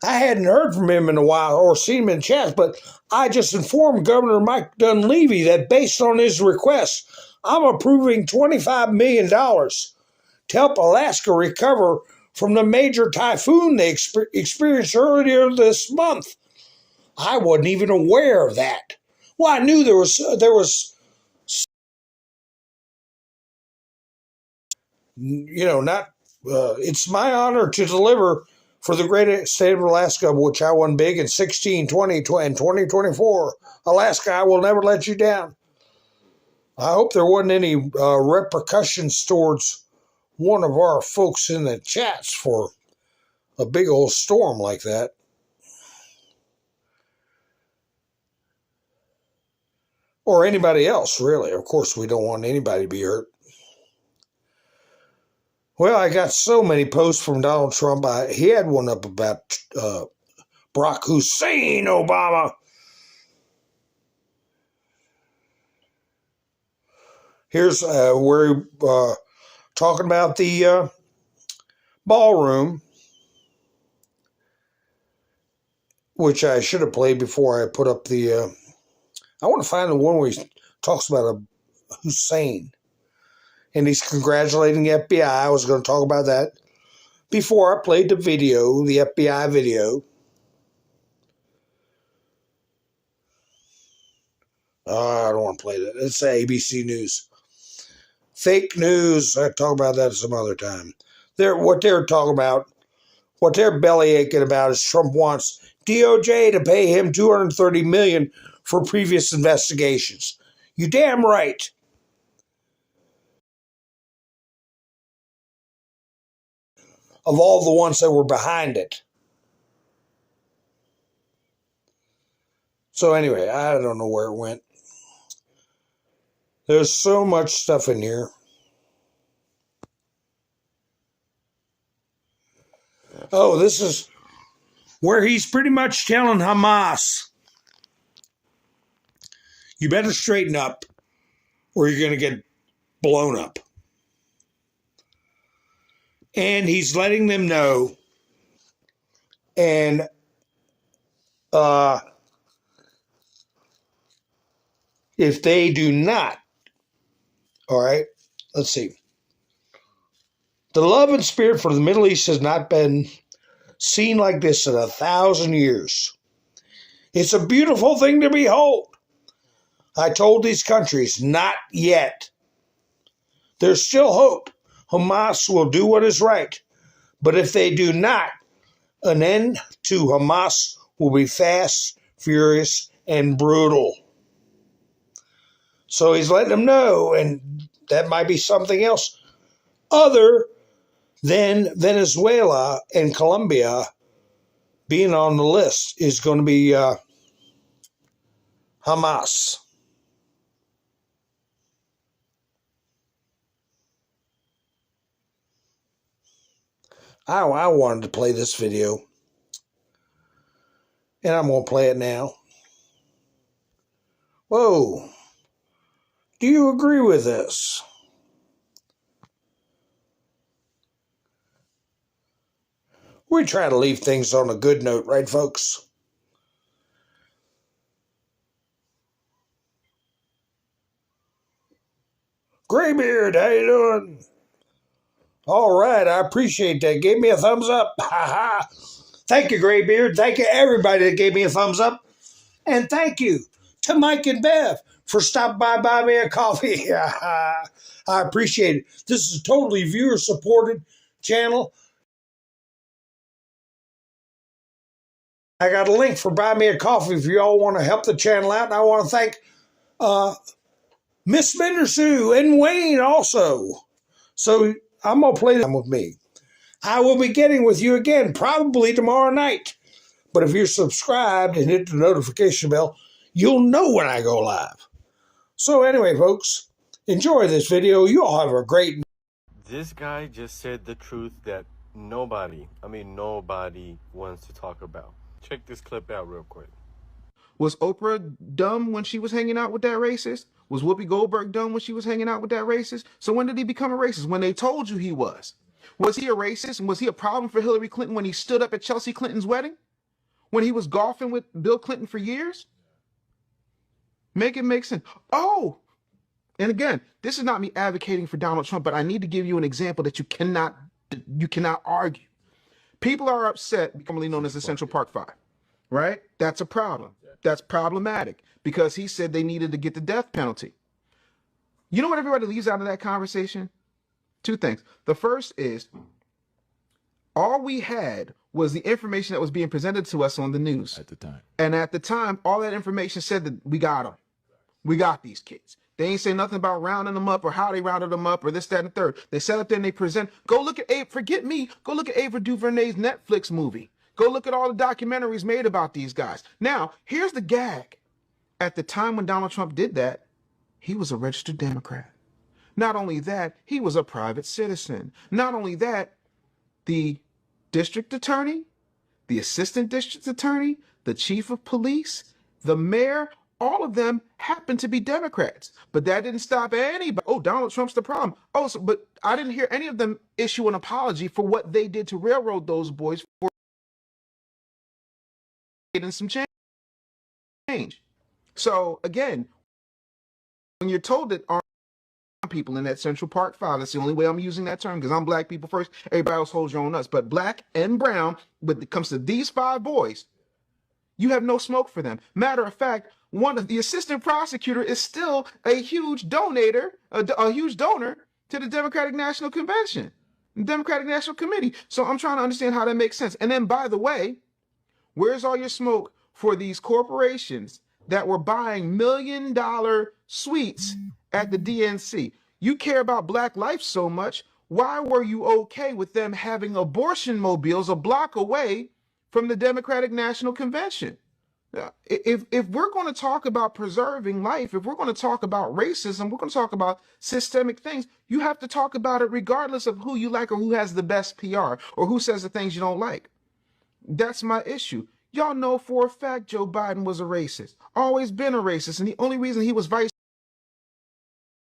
I hadn't heard from him in a while or seen him in chats, but I just informed Governor Mike Dunleavy that based on his request, I'm approving $25 million to help Alaska recover from the major typhoon they experienced earlier this month. I wasn't even aware of that. Well, I knew there was not. It's my honor to deliver for the great state of Alaska, which I won big in 16, 20, and 2024. Alaska, I will never let you down. I hope there wasn't any repercussions towards one of our folks in the chats for a big old storm like that. Or anybody else, really. Of course, we don't want anybody to be hurt. Well, I got so many posts from Donald Trump. He had one up about Barack Hussein Obama. Here's where talking about the ballroom, which I should have played before I put up the... I want to find the one where he talks about Hussein. And he's congratulating the FBI. I was going to talk about that before I played the video, the FBI video. I don't want to play that. It's ABC News. Fake news. I'll talk about that some other time. What they're talking about, what they're belly aching about is Trump wants DOJ to pay him $230 million for previous investigations. You damn right. of all the ones that were behind it. So anyway, I don't know where it went. There's so much stuff in here. Oh, this is where he's pretty much telling Hamas, you better straighten up or you're going to get blown up. And he's letting them know, and if they do not, all right, let's see. The love and spirit for the Middle East has not been seen like this in 1,000 years. It's a beautiful thing to behold. I told these countries, not yet. There's still hope. Hamas will do what is right. But if they do not, an end to Hamas will be fast, furious, and brutal. So he's letting them know, and that might be something else other than Venezuela and Colombia being on the list is going to be Hamas. I wanted to play this video, and I'm going to play it now. Whoa. Do you agree with this? We try to leave things on a good note, right, folks? Graybeard, how you doing? All right, I appreciate that. Gave me a thumbs up. Thank you, Graybeard. Thank you, everybody that gave me a thumbs up. And thank you to Mike and Bev for stopping by Buy Me a Coffee. I appreciate it. This is a totally viewer-supported channel. I got a link for Buy Me a Coffee if you all want to help the channel out. And I want to thank Miss Bendersue and Wayne also. So I'm going to play them with me. I will be getting with you again probably tomorrow night. But if you're subscribed and hit the notification bell, you'll know when I go live. So anyway, folks, enjoy this video. You all have a great night. This guy just said the truth that nobody wants to talk about. Check this clip out real quick. Was Oprah dumb when she was hanging out with that racist? Was Whoopi Goldberg dumb when she was hanging out with that racist? So when did he become a racist? When they told you he was. Was he a racist? And was he a problem for Hillary Clinton when he stood up at Chelsea Clinton's wedding? When he was golfing with Bill Clinton for years? Make it make sense. Oh! And again, this is not me advocating for Donald Trump, but I need to give you an example that you cannot argue. People are upset, commonly known as the Central Park Five, right? That's a problem. That's problematic because he said they needed to get the death penalty. You know what everybody leaves out of that conversation? Two things. The first is all we had was the information that was being presented to us on the news. At the time. And at the time, all that information said that we got them. We got these kids. They ain't say nothing about rounding them up or how they rounded them up or this, that, and the third. They sat up there and they present. Go look at forget me. Go look at Ava DuVernay's Netflix movie. Go look at all the documentaries made about these guys. Now, here's the gag. At the time when Donald Trump did that, he was a registered Democrat. Not only that, he was a private citizen. Not only that, the district attorney, the assistant district attorney, the chief of police, the mayor, all of them happened to be Democrats. But that didn't stop anybody. Oh, Donald Trump's the problem. Oh, but I didn't hear any of them issue an apology for what they did to railroad those boys for getting some change. So again, when you're told that people in that Central Park Five, that's the only way I'm using that term because I'm black people first. Everybody else holds your own nuts. But black and brown, when it comes to these five boys, you have no smoke for them. Matter of fact, one of the assistant prosecutor is still a huge donator, a huge donor to the Democratic National Convention, the Democratic National Committee. So I'm trying to understand how that makes sense. And then, by the way, where's all your smoke for these corporations that were buying $1 million suites at the DNC? You care about black life so much. Why were you okay with them having abortion mobiles a block away from the Democratic National Convention? If we're going to talk about preserving life, if we're going to talk about racism, we're going to talk about systemic things, you have to talk about it regardless of who you like or who has the best PR or who says the things you don't like. That's my issue. Y'all know for a fact Joe Biden was a racist, always been a racist, and the only reason he was vice